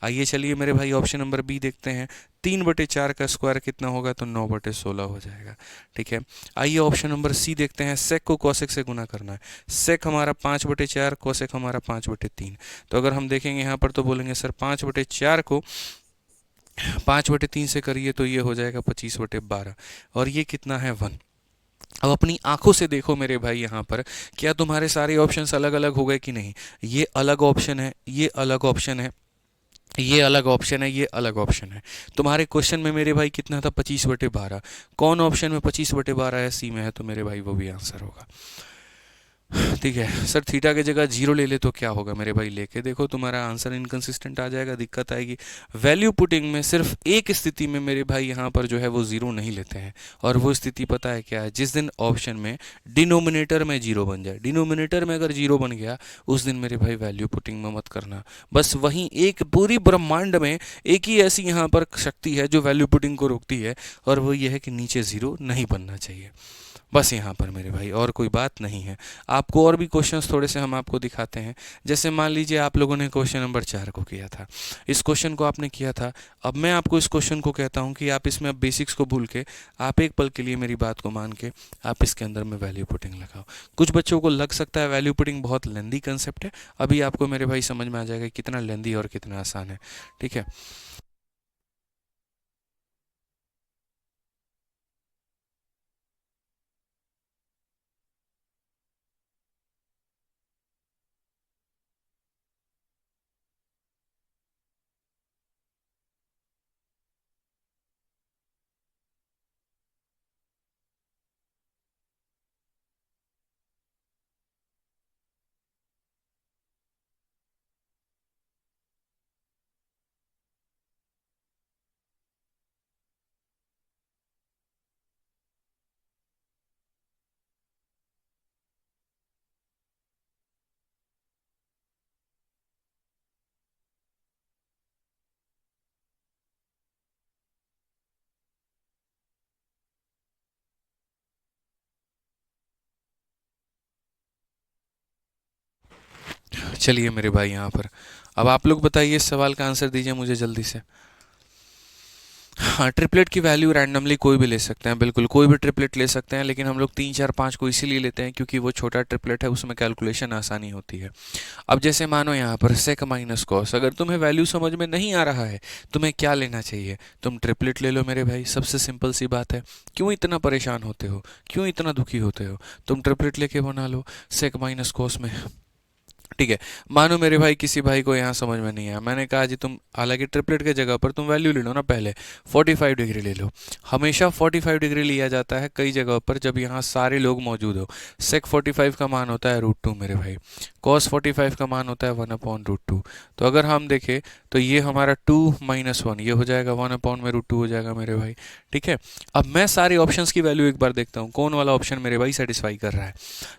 आइए चलिए मेरे भाई ऑप्शन नंबर बी देखते हैं, 3/4 का स्क्वायर कितना होगा, तो 9/16 हो जाएगा। ठीक है, आइए ऑप्शन नंबर सी देखते हैं, सेक को कोसेक से गुना करना है, सेक हमारा 5/4, कोसेक हमारा 5/3। तो अगर हम देखेंगे यहाँ पर तो बोलेंगे सर 5/4 को 5/3 से करिए तो ये हो जाएगा 25/12, और ये कितना है 1। अब अपनी आंखों से देखो मेरे भाई यहाँ पर, क्या तुम्हारे सारे ऑप्शंस अलग अलग हो गए कि नहीं, ये अलग ऑप्शन है, ये अलग ऑप्शन है, ये अलग ऑप्शन है, ये अलग ऑप्शन है। तुम्हारे क्वेश्चन में मेरे भाई कितना था, 25/12, कौन ऑप्शन में 25/12 है, सी में है, तो मेरे भाई वो भी आंसर होगा। ठीक है सर, थीटा की जगह 0 ले ले तो क्या होगा मेरे भाई, लेके देखो तुम्हारा आंसर इनकंसिस्टेंट आ जाएगा, दिक्कत आएगी। वैल्यू पुटिंग में सिर्फ एक स्थिति में मेरे भाई यहाँ पर जो है वो 0 नहीं लेते हैं, और वो स्थिति पता है क्या है, जिस दिन ऑप्शन में डिनोमिनेटर में 0 बन जाए, डिनोमिनेटर में अगर 0 बन गया उस दिन मेरे भाई वैल्यू पुटिंग में मत करना। बस वहीं एक पूरी ब्रह्मांड में एक ही ऐसी यहाँ पर शक्ति है जो वैल्यू पुटिंग को रोकती है, और वो ये है कि नीचे 0 नहीं बनना चाहिए, बस यहाँ पर मेरे भाई और कोई बात नहीं है। आपको और भी क्वेश्चंस थोड़े से हम आपको दिखाते हैं। जैसे मान लीजिए आप लोगों ने क्वेश्चन नंबर 4 को किया था, इस क्वेश्चन को आपने किया था, अब मैं आपको इस क्वेश्चन को कहता हूँ कि आप इसमें अब बेसिक्स को भूल के, आप एक पल के लिए मेरी बात को मान के आप इसके अंदर में वैल्यू पुटिंग लगाओ। कुछ बच्चों को लग सकता है वैल्यू पुटिंग बहुत लेंदी कंसेप्ट है, अभी आपको मेरे भाई समझ में आ जाएगा कितना लेंदी और कितना आसान है। ठीक है, चलिए मेरे भाई यहाँ पर अब आप लोग बताइए, इस सवाल का आंसर दीजिए मुझे जल्दी से। हाँ, ट्रिपलेट की वैल्यू रैंडमली कोई भी ले सकते हैं, बिल्कुल कोई भी ट्रिपलेट ले सकते हैं, लेकिन हम लोग 3 4 5 को इसीलिए लेते हैं क्योंकि वो छोटा ट्रिपलेट है, उसमें कैलकुलेशन आसानी होती है। अब जैसे मानो यहाँ पर सेक माइनस कॉस, अगर तुम्हें वैल्यू समझ में नहीं आ रहा है तुम्हें क्या लेना चाहिए, तुम ट्रिपलेट ले लो मेरे भाई, सबसे सिंपल सी बात है। क्यों इतना परेशान होते हो, क्यों इतना दुखी होते हो, तुम ट्रिपलेट लेके बना लो सेक माइनस कॉस में। ठीक है, मानो मेरे भाई किसी भाई को यहाँ समझ में नहीं आया, मैंने कहा जी तुम हालांकि ट्रिपलेट के जगह पर तुम वैल्यू ले लो ना, पहले 45 डिग्री ले लो। हमेशा 45 डिग्री लिया जाता है कई जगह पर जब यहाँ सारे लोग मौजूद हो। सेक 45 का मान होता है √2 मेरे भाई, कॉस 45 का मान होता है 1/√2। तो अगर हम देखें तो ये हमारा 2 - 1 ये हो जाएगा 1/√2 हो जाएगा मेरे भाई। ठीक है, अब मैं सारे ऑप्शंस की वैल्यू एक बार देखता हूँ कौन वाला ऑप्शन मेरे भाई सेटिस्फाई कर रहा है।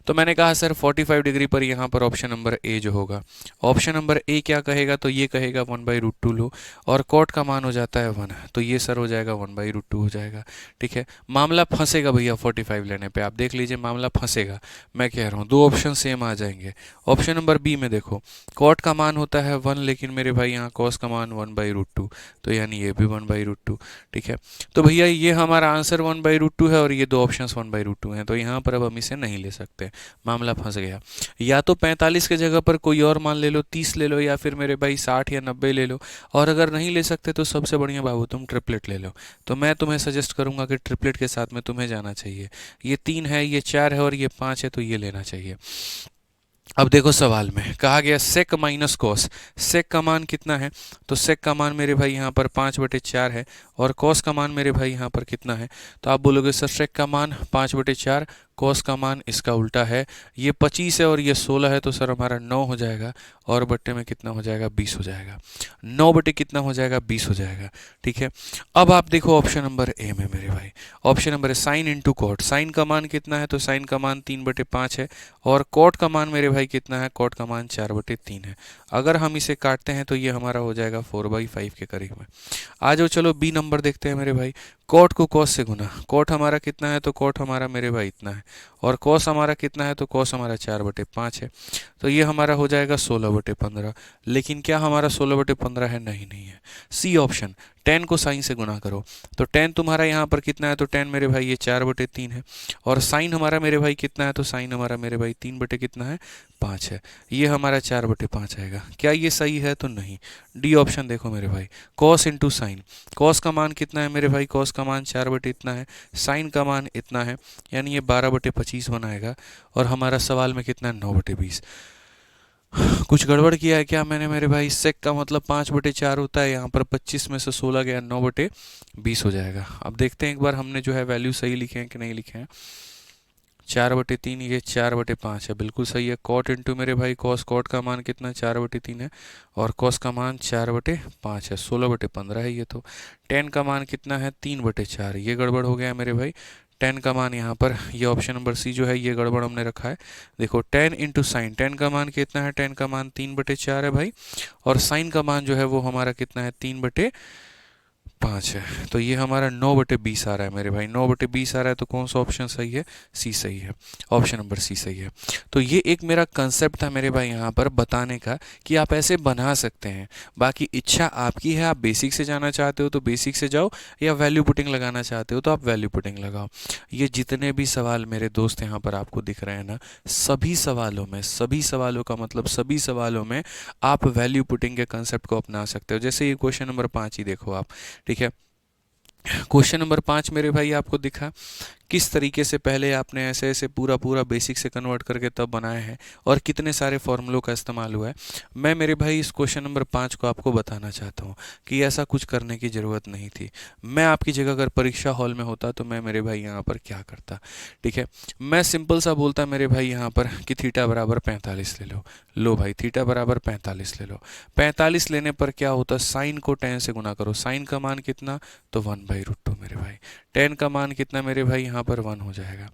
तो मैंने कहा सर 45 डिग्री पर यहाँ पर ऑप्शन नंबर ए जो होगा, ऑप्शन नंबर ए क्या कहेगा, तो ये कहेगा 1/√2 लो, और कॉट का मान हो जाता है 1, तो ये सर हो जाएगा 1/√2 हो जाएगा। ठीक है, मामला फंसेगा भैया 45 लेने पे, आप देख लीजिए मामला फंसेगा, मैं कह रहा हूँ दो ऑप्शन सेम आ जाएंगे। ऑप्शन नंबर बी में देखो कॉट का मान होता है 1, लेकिन मेरे भाई यहाँ कॉस का मान 1/√2, तो यानी ये भी 1/√2। ठीक है, तो भैया ये हमारा आंसर 1/√2 है और ये दो ऑप्शंस 1/√2 हैं, तो यहाँ पर अब हम इसे नहीं ले सकते, मामला फंस गया। या तो 45 के जगह पर कोई और मान ले लो, 30 ले लो, या फिर मेरे भाई 60 या 90 ले लो, और अगर नहीं ले सकते तो सबसे बढ़िया बाबू तुम ट्रिपलेट ले लो। तो मैं तुम्हें सजेस्ट करूंगा कि ट्रिपलेट के साथ में तुम्हें जाना चाहिए। ये 3 है, ये 4 है और ये 5 है, तो ये लेना चाहिए। अब देखो सवाल में कहा गया सेक माइनस कॉस, सेक का मान कितना है, तो सेक का मान मेरे भाई यहाँ पर 5/4 है, और कॉस का मान मेरे भाई यहाँ पर कितना है, तो आप बोलोगे सर सेक का मान 5/4, कॉस का मान इसका उल्टा है, ये 25 है और ये 16 है, तो सर हमारा 9 हो जाएगा, और बट्टे में कितना हो जाएगा 20 हो जाएगा, 9 बटे कितना हो जाएगा 20 हो जाएगा। ठीक है, अब आप देखो ऑप्शन नंबर ए में मेरे भाई, option number sine into cot, sine का मान कितना है, तो साइन का मान 3/5 है, और कॉट का मान मेरे भाई कितना है, कॉट का मान 4/3 है। अगर हम इसे काटते हैं तो ये हमारा हो जाएगा 4/5 के करीब में। आ जाओ चलो बी नंबर देखते हैं मेरे भाई, कॉट को कॉस से गुना, कॉट हमारा कितना है, तो कॉट हमारा मेरे भाई इतना है, और कॉस हमारा कितना है, तो कॉस हमारा 4/5 है, तो ये हमारा हो जाएगा 16/15। लेकिन क्या हमारा 16/15 है, नहीं नहीं है। सी ऑप्शन, टेन को साइन से गुना करो, तो टेन तुम्हारा यहाँ पर कितना है, तो टेन मेरे भाई ये 4/3 है, और साइन हमारा मेरे भाई कितना है, तो साइन हमारा मेरे भाई 3 बटे कितना है 5 है, ये हमारा 4/5 आएगा। क्या ये सही है, तो नहीं। डी ऑप्शन देखो मेरे भाई, कॉस इंटू साइन, कॉस का मान कितना है मेरे भाई, कॉस का मान 4 इतना है, साइन का मान इतना है, यानी ये 12/25 बनाएगा, और हमारा सवाल में कितना है 9/20। कुछ गड़बड़ किया है क्या मैंने मेरे भाई, सेक का मतलब 5/4 होता है, यहाँ पर 25 में से 16 गया, 9/20 हो जाएगा। अब देखते हैं एक बार हमने जो है वैल्यू सही लिखे हैं कि नहीं लिखे हैं। 4/3, ये 4/5 है, बिल्कुल सही है। कॉट इंटू मेरे भाई कॉस, कॉट का मान कितना 4/3 है, और कॉस का मान 4/5 है, 16/15 है ये तो। टेन का मान कितना है 3/4, ये गड़बड़ हो गया है मेरे भाई। टेन का मान यहाँ पर ये ऑप्शन नंबर सी जो है ये गड़बड़ हमने रखा है। देखो टेन इंटू साइन, टेन का मान कितना है, टेन का मान 3/4 है भाई, और साइन का मान जो है वो हमारा कितना है 3/5 है, तो ये हमारा 9/20 आ रहा है मेरे भाई, 9/20 आ रहा है, तो कौन सा ऑप्शन सही है, सी सही है, ऑप्शन नंबर सी सही है। तो ये एक मेरा कंसेप्ट था मेरे भाई यहाँ पर बताने का कि आप ऐसे बना सकते हैं। बाकी इच्छा आपकी है, आप बेसिक से जाना चाहते हो तो बेसिक से जाओ, या वैल्यू पुटिंग लगाना चाहते हो तो आप वैल्यू पुटिंग लगाओ। ये जितने भी सवाल मेरे दोस्त यहाँ पर आपको दिख रहे हैं ना, सभी सवालों में, सभी सवालों का मतलब सभी सवालों में आप वैल्यू पुटिंग के कंसेप्ट को अपना सकते हो। जैसे ये क्वेश्चन नंबर 5 ही देखो आप। ठीक है, क्वेश्चन नंबर 5 मेरे भाई आपको दिखा किस तरीके से पहले आपने ऐसे ऐसे पूरा पूरा बेसिक से कन्वर्ट करके तब बनाए हैं, और कितने सारे फॉर्मूलों का इस्तेमाल हुआ है। मैं मेरे भाई इस क्वेश्चन नंबर 5 को आपको बताना चाहता हूँ कि ऐसा कुछ करने की ज़रूरत नहीं थी। मैं आपकी जगह अगर परीक्षा हॉल में होता तो मैं मेरे भाई यहाँ पर क्या करता। ठीक है, मैं सिंपल सा बोलता मेरे भाई यहाँ पर कि थीटा बराबर 45 ले लो। लो भाई थीटा बराबर 45 ले लो। 45 लेने पर क्या होता, साइन को टेन से गुना करो, साइन का मान कितना, तो 1/√2 मेरे भाई। टेन का मान कितना मेरे भाई यहाँ पर 1 हो जाएगा।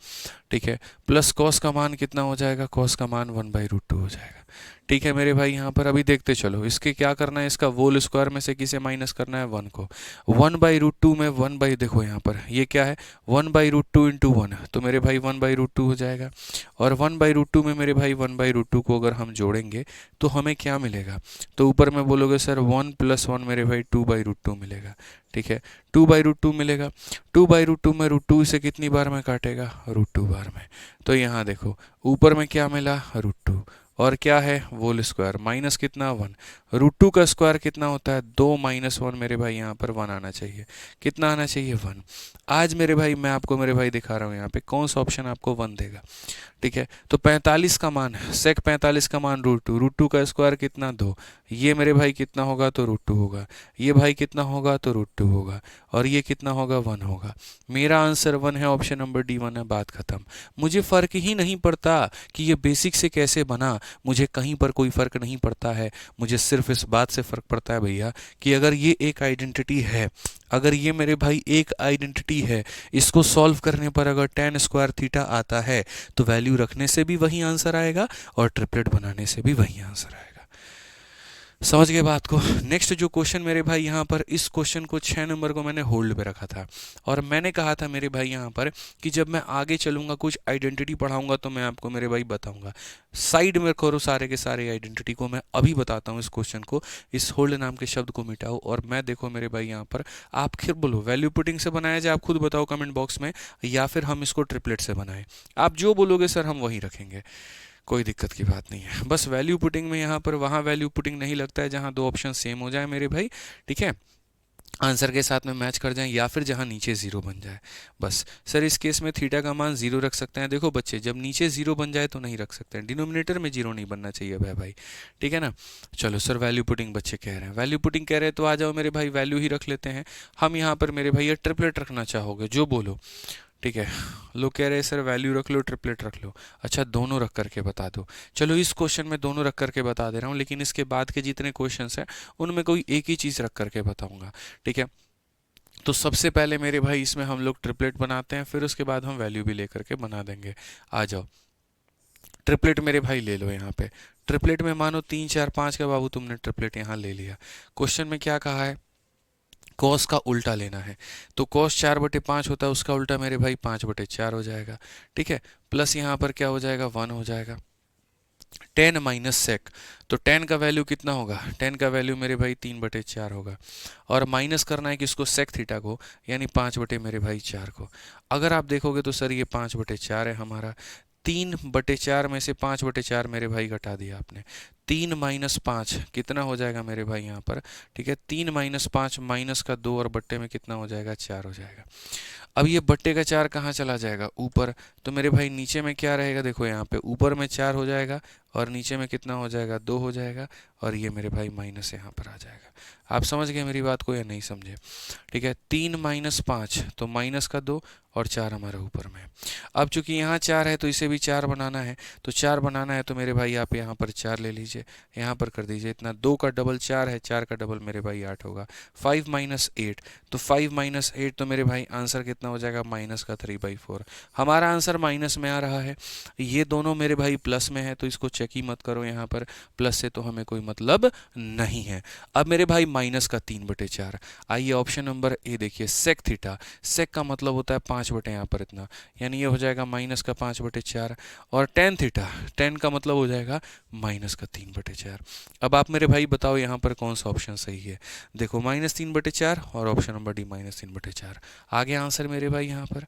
ठीक है, प्लस कॉस का मान कितना हो जाएगा, कॉस का मान 1/√2 हो जाएगा। ठीक है मेरे भाई, यहाँ पर अभी देखते चलो इसके क्या करना है, इसका होल स्क्वायर में से किसे माइनस करना है, 1 को। 1/√2 में 1 बाई, देखो यहाँ पर ये क्या है, 1/√2 इंटू 1, तो मेरे भाई 1/√2 हो जाएगा। और 1/√2 में मेरे भाई 1/√2 को अगर हम जोड़ेंगे तो हमें क्या मिलेगा, तो ऊपर में बोलोगे सर 1 + 1 मेरे भाई 2/√2 मिलेगा। ठीक है, 2/√2 मिलेगा। 2/√2 में √2 इसे कितनी बार में काटेगा, √2 बार में। तो यहाँ देखो ऊपर में क्या मिला, √2, और क्या है, होल स्क्वायर, माइनस कितना, 1। √2 का स्क्वायर कितना होता है, 2 - 1 मेरे भाई, यहाँ पर 1 आना चाहिए। कितना आना चाहिए, 1। आज मेरे भाई मैं आपको मेरे भाई दिखा रहा हूँ यहाँ पे कौन सा ऑप्शन आपको 1 देगा। ठीक है, तो 45 का मान, सेक 45 का मान √2, √2 का स्क्वायर कितना, 2। ये मेरे भाई कितना होगा, तो √2 होगा। ये भाई कितना होगा, तो √2 होगा। और ये कितना होगा, 1 होगा। मेरा आंसर 1 है, ऑप्शन नंबर डी 1 है, बात खत्म। मुझे फ़र्क ही नहीं पड़ता कि ये बेसिक से कैसे बना, मुझे कहीं पर कोई फ़र्क नहीं पड़ता है। मुझे सिर्फ इस बात से फ़र्क पड़ता है भैया कि अगर ये एक आइडेंटिटी है, अगर ये मेरे भाई एक आइडेंटिटी है, इसको सॉल्व करने पर अगर tan स्क्वायर थीटा आता है तो वैल्यू रखने से भी वही आंसर आएगा और ट्रिपलेट बनाने से भी वही आंसर आएगा। समझ गए बात को। नेक्स्ट जो क्वेश्चन मेरे भाई यहाँ पर, इस क्वेश्चन को 6 नंबर को मैंने होल्ड पे रखा था और मैंने कहा था मेरे भाई यहाँ पर कि जब मैं आगे चलूँगा कुछ आइडेंटिटी पढ़ाऊँगा तो मैं आपको मेरे भाई बताऊँगा। साइड में करो सारे के सारे आइडेंटिटी को, मैं अभी बताता हूँ इस क्वेश्चन को, इस होल्ड नाम के शब्द को मिटाओ। और मैं देखो मेरे भाई यहाँ पर, आप फिर बोलो वैल्यू पुटिंग से बनाया जाए, आप खुद बताओ कमेंट बॉक्स में, या फिर हम इसको ट्रिपलेट से बनाएं। आप जो बोलोगे सर हम वही रखेंगे, कोई दिक्कत की बात नहीं है। बस वैल्यू पुटिंग में यहाँ पर वहाँ वैल्यू पुटिंग नहीं लगता है जहाँ दो ऑप्शन सेम हो जाए मेरे भाई। ठीक है, आंसर के साथ में मैच कर जाएं, या फिर जहाँ नीचे जीरो बन जाए। बस सर इस केस में थीटा का मान जीरो रख सकते हैं। देखो बच्चे, जब नीचे जीरो बन जाए तो नहीं रख सकते हैं, डिनोमिनेटर में जीरो नहीं बनना चाहिए भाई। ठीक है ना। चलो सर वैल्यू पुटिंग बच्चे कह रहे हैं, वैल्यू पुटिंग कह रहे हैं तो आ जाओ मेरे भाई, वैल्यू ही रख लेते हैं हम यहाँ पर मेरे भाई। ये ट्रिपलेट रखना चाहोगे जो बोलो। ठीक है, लोग कह रहे हैं सर वैल्यू रख लो ट्रिपलेट रख लो। अच्छा दोनों रख करके बता दो। चलो इस क्वेश्चन में दोनों रख करके बता दे रहा हूँ, लेकिन इसके बाद के जितने क्वेश्चंस हैं उनमें कोई एक ही चीज़ रख करके बताऊंगा। ठीक है, तो सबसे पहले मेरे भाई इसमें हम लोग ट्रिपलेट बनाते हैं, फिर उसके बाद हम वैल्यू भी लेकर के बना देंगे। आ जाओ ट्रिपलेट मेरे भाई ले लो यहाँ पे। ट्रिपलेट में मानो 3 4 5 का बाबू तुमने ट्रिपलेट यहाँ ले लिया। क्वेश्चन में क्या कहा है, कॉस का उल्टा लेना है। तो कॉस 4/5 होता है, उसका उल्टा मेरे भाई 5/4 हो जाएगा। ठीक है, प्लस यहाँ पर क्या हो जाएगा, 1 हो जाएगा। टेन माइनस सेक, तो टेन का वैल्यू कितना होगा, टेन का वैल्यू मेरे भाई 3/4 होगा। और माइनस करना है किसको, सेक थीटा को, यानी 5/4 को। अगर आप देखोगे तो सर ये 5/4 है हमारा। 3/4 में से 5/4 मेरे भाई घटा दिया आपने। 3 - 5 कितना हो जाएगा मेरे भाई यहाँ पर। ठीक है, 3 - 5 माइनस का 2 और बट्टे में कितना हो जाएगा, 4 हो जाएगा। अब ये बट्टे का 4 कहाँ चला जाएगा, ऊपर। तो मेरे भाई नीचे में क्या रहेगा, देखो यहाँ पे ऊपर में 4 हो जाएगा और नीचे में कितना हो जाएगा, 2 हो जाएगा। और ये मेरे भाई माइनस यहाँ पर आ जाएगा। आप समझ गए मेरी बात को या नहीं समझे। ठीक है, 3 - 5 तो माइनस का 2 और 4 हमारे ऊपर में। अब चूंकि यहाँ 4 है तो इसे भी 4 बनाना है, तो 4 बनाना है तो मेरे भाई आप यहाँ पर 4 ले लीजिए, यहाँ पर कर दीजिए इतना। 2 का डबल 4 है, 4 का डबल मेरे भाई 8 होगा। 5 - 8, तो 5 - 8 तो मेरे भाई आंसर कितना हो जाएगा, माइनस का 3/4। हमारा आंसर माइनस में आ रहा है, ये दोनों मेरे भाई प्लस में है, तो इसको चेक ही मत करो यहाँ पर, प्लस से तो हमें कोई मतलब नहीं है। अब मेरे भाई माइनस का 3/4। आइए ऑप्शन नंबर ए देखिए, सेक थीटा। सेक का मतलब होता है 5 बटे यहाँ पर इतना, यानी ये हो जाएगा माइनस का 5/4। और टेन थीटा, टेन का मतलब हो जाएगा माइनस का 3/4। अब आप मेरे भाई बताओ यहाँ पर कौन सा ऑप्शन सही है। देखो -3/4 और ऑप्शन नंबर डी -3/4। आ गया आंसर मेरे भाई यहाँ पर,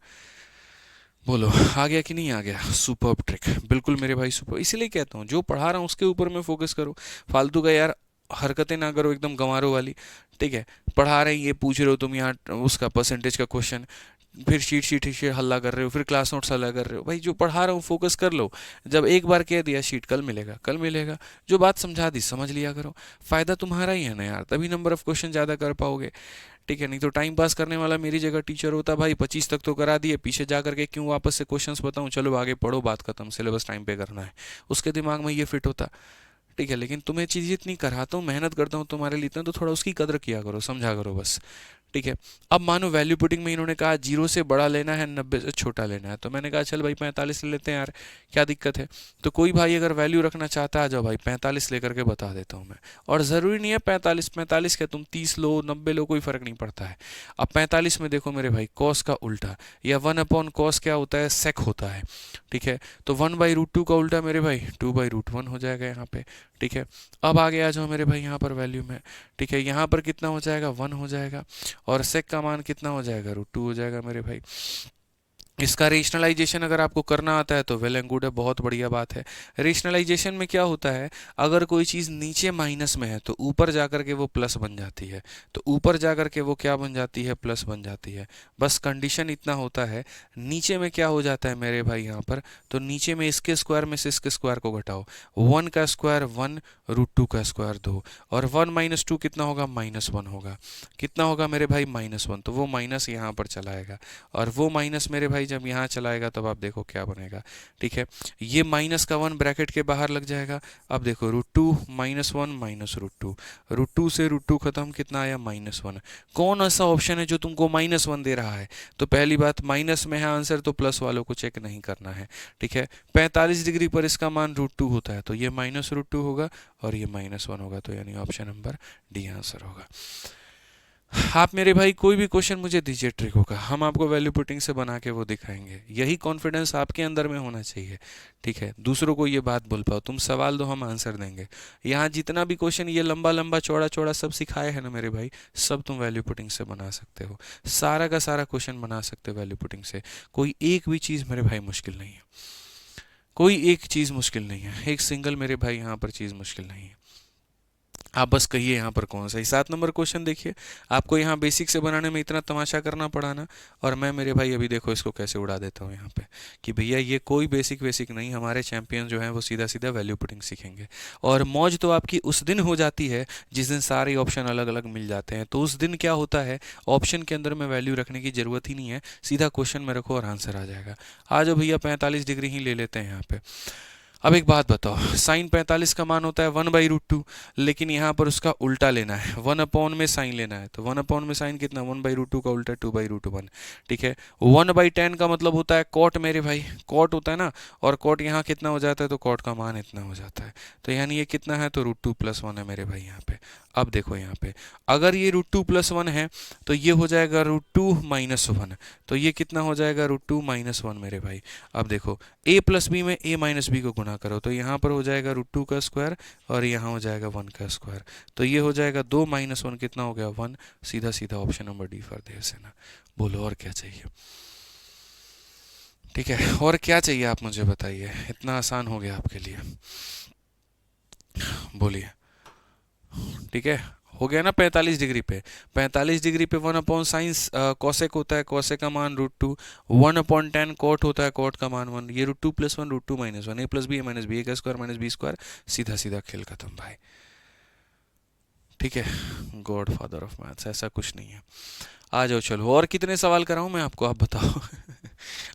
बोलो आ गया कि नहीं आ गया। सुपर्ब ट्रिक, बिल्कुल मेरे भाई सुपर। इसीलिए कहता हूँ जो पढ़ा रहा हूँ उसके ऊपर में फोकस करो, फालतू का यार हरकतें ना करो एकदम गंवारों वाली। ठीक है, पढ़ा रहे हैं ये पूछ रहे हो तुम यहाँ उसका परसेंटेज का क्वेश्चन, फिर शीट हल्ला कर रहे हो, फिर क्लास नोट्स हल्ला कर रहे हो। भाई जो पढ़ा रहा हूँ फोकस कर लो। जब एक बार कह दिया शीट कल मिलेगा, कल मिलेगा। जो बात समझा दी समझ लिया करो, फायदा तुम्हारा ही है ना यार, तभी नंबर ऑफ क्वेश्चन ज़्यादा कर पाओगे। ठीक है, नहीं तो टाइम पास करने वाला मेरी जगह टीचर होता भाई, 25 तक तो करा दिए, पीछे जा करके क्यों वापस से क्वेश्चंस बताऊं, चलो आगे पढ़ो, बात खत्म, सिलेबस टाइम पे करना है, उसके दिमाग में ये फिट होता। ठीक है, लेकिन तुम्हें चीज़ें इतनी कराता हूँ, मेहनत करता हूँ तुम्हारे लिए इतना, तो थोड़ा उसकी कदर किया करो, समझा करो बस। ठीक है। अब मानो वैल्यू पुटिंग में इन्होंने कहा 0 से बड़ा लेना है, 90 से छोटा लेना है, तो मैंने कहा चल भाई 45 ले लेते हैं यार, क्या दिक्कत है। तो कोई भाई अगर वैल्यू रखना चाहता है, आ जाओ भाई 45 लेकर के बता देता हूँ मैं। और ज़रूरी नहीं है 45 45 क्या, तुम 30 लो 90 लो, कोई फ़र्क नहीं पड़ता है। अब 45 में देखो मेरे भाई कॉस का उल्टा, या 1 अपॉन कॉस क्या होता है, सेक होता है, ठीक है। तो 1/√2 का उल्टा मेरे भाई 2/√1 हो जाएगा यहाँ पे, ठीक है। अब आगे आ जाओ मेरे भाई यहाँ पर वैल्यू में, ठीक है। यहाँ पर कितना हो जाएगा, 1 हो जाएगा, और सेक का मान कितना हो जाएगा, √2 हो जाएगा मेरे भाई। इसका रेशनलाइजेशन अगर आपको करना आता है तो वेल एंड गुड है, बहुत बढ़िया बात है। रेशनलाइजेशन में क्या होता है, अगर कोई चीज़ नीचे माइनस में है तो ऊपर जाकर के वो प्लस बन जाती है, तो ऊपर जाकर के वो क्या बन जाती है, प्लस बन जाती है। बस कंडीशन इतना होता है, नीचे में क्या हो जाता है मेरे भाई यहाँ पर, तो नीचे में इसके स्क्वायर में से इसके स्क्वायर को घटाओ, 1 का स्क्वायर 1, √2 का स्क्वायर 2, और 1 - 2 कितना होगा, -1 होगा। कितना होगा मेरे भाई, -1, तो वो माइनस यहाँ पर चलाएगा, और वो माइनस मेरे भाई जब यहाँ चलाएगा तब आप देखो क्या बनेगा, ठीक है। ये माइनस का 1 ब्रैकेट के बाहर लग जाएगा। अब देखो √2 -1 -√2, √2 से √2 खत्म, कितना आया, -1। कौन ऐसा ऑप्शन है जो तुमको -1 दे रहा है, तो पहली बात माइनस में है आंसर, तो प्लस वालों को चेक नहीं करना है, ठीक है। 45 डिग्री पर इसका मान √2 होता है, तो ये -√2 होगा और ये -1 होगा, तो यानी ऑप्शन नंबर डी आंसर होगा। आप मेरे भाई कोई भी क्वेश्चन मुझे दीजिए ट्रिकों का, हम आपको वैल्यू पुटिंग से बना के वो दिखाएंगे। यही कॉन्फिडेंस आपके अंदर में होना चाहिए, ठीक है। दूसरों को ये बात बोल पाओ, तुम सवाल दो हम आंसर देंगे। यहाँ जितना भी क्वेश्चन ये लंबा लंबा चौड़ा चौड़ा सब सिखाए हैं ना मेरे भाई, सब तुम वैल्यू पुटिंग से बना सकते हो, सारा का सारा क्वेश्चन बना सकते हो वैल्यू पुटिंग से। कोई एक भी चीज़ मेरे भाई मुश्किल नहीं है, कोई एक चीज़ मुश्किल नहीं है, एक सिंगल मेरे भाई यहाँ पर चीज़ मुश्किल नहीं है। आप बस कहिए यहाँ पर कौन सा ही। 7 नंबर क्वेश्चन देखिए, आपको यहाँ बेसिक से बनाने में इतना तमाशा करना पड़ा ना, और मैं मेरे भाई अभी देखो इसको कैसे उड़ा देता हूँ यहाँ पे, कि भैया ये कोई बेसिक बेसिक नहीं, हमारे चैंपियन जो हैं वो सीधा सीधा वैल्यू पुटिंग सीखेंगे। और मौज तो आपकी उस दिन हो जाती है जिस दिन सारे ऑप्शन अलग अलग मिल जाते हैं, तो उस दिन क्या होता है, ऑप्शन के अंदर में वैल्यू रखने की ज़रूरत ही नहीं है, सीधा क्वेश्चन में रखो और आंसर आ जाएगा। आ जाओ भैया 45 डिग्री ही ले लेते हैं यहाँ पे। अब एक बात बताओ, साइन 45 का मान होता है 1/√2, लेकिन यहाँ पर उसका उल्टा लेना है, 1 अपॉन में साइन लेना है, तो 1 अपॉन में साइन कितना, 1/√2 का उल्टा 2/√1, ठीक है। 1/10 का मतलब होता है कॉट मेरे भाई, कॉट होता है ना, और कॉट यहाँ कितना हो जाता है, तो कॉट का मान इतना हो जाता है, तो यानी ये कितना है, तो √2 + 1 है मेरे भाई यहाँ पे। अब देखो यहाँ पे अगर ये √2 + 1 है तो ये हो जाएगा √2 - 1, तो ये कितना हो जाएगा, √2 - 1 मेरे भाई। अब देखो a + b में a - b को गुना करो, तो यहाँ पर हो जाएगा √2 का स्क्वायर और यहाँ हो जाएगा 1 का स्क्वायर, तो ये हो जाएगा 2 - 1 कितना हो गया, 1। सीधा सीधा option number D for their से ना। बोलो और क्या चाहिए, ठीक है, और क्या चाहिए आप मुझे बताइए, इतना आसान हो गया आपके लिए, बोलिए, ठीक है। हो गया ना 45 डिग्री पे, 45 डिग्री पे 1/sin कॉसेक होता है, कॉसेक का मान √2, 1/10 कॉट होता है, कॉट का मान 1, ये √2 + 1 √2 - 1, a + b a - b, a का स्क्वायर - b स्क्वायर, सीधा सीधा खेल खत्म भाई, ठीक है। गॉड फादर ऑफ मैथ्स, ऐसा कुछ नहीं है। आ जाओ चलो, और कितने सवाल कराऊं मैं आपको, आप बताओ।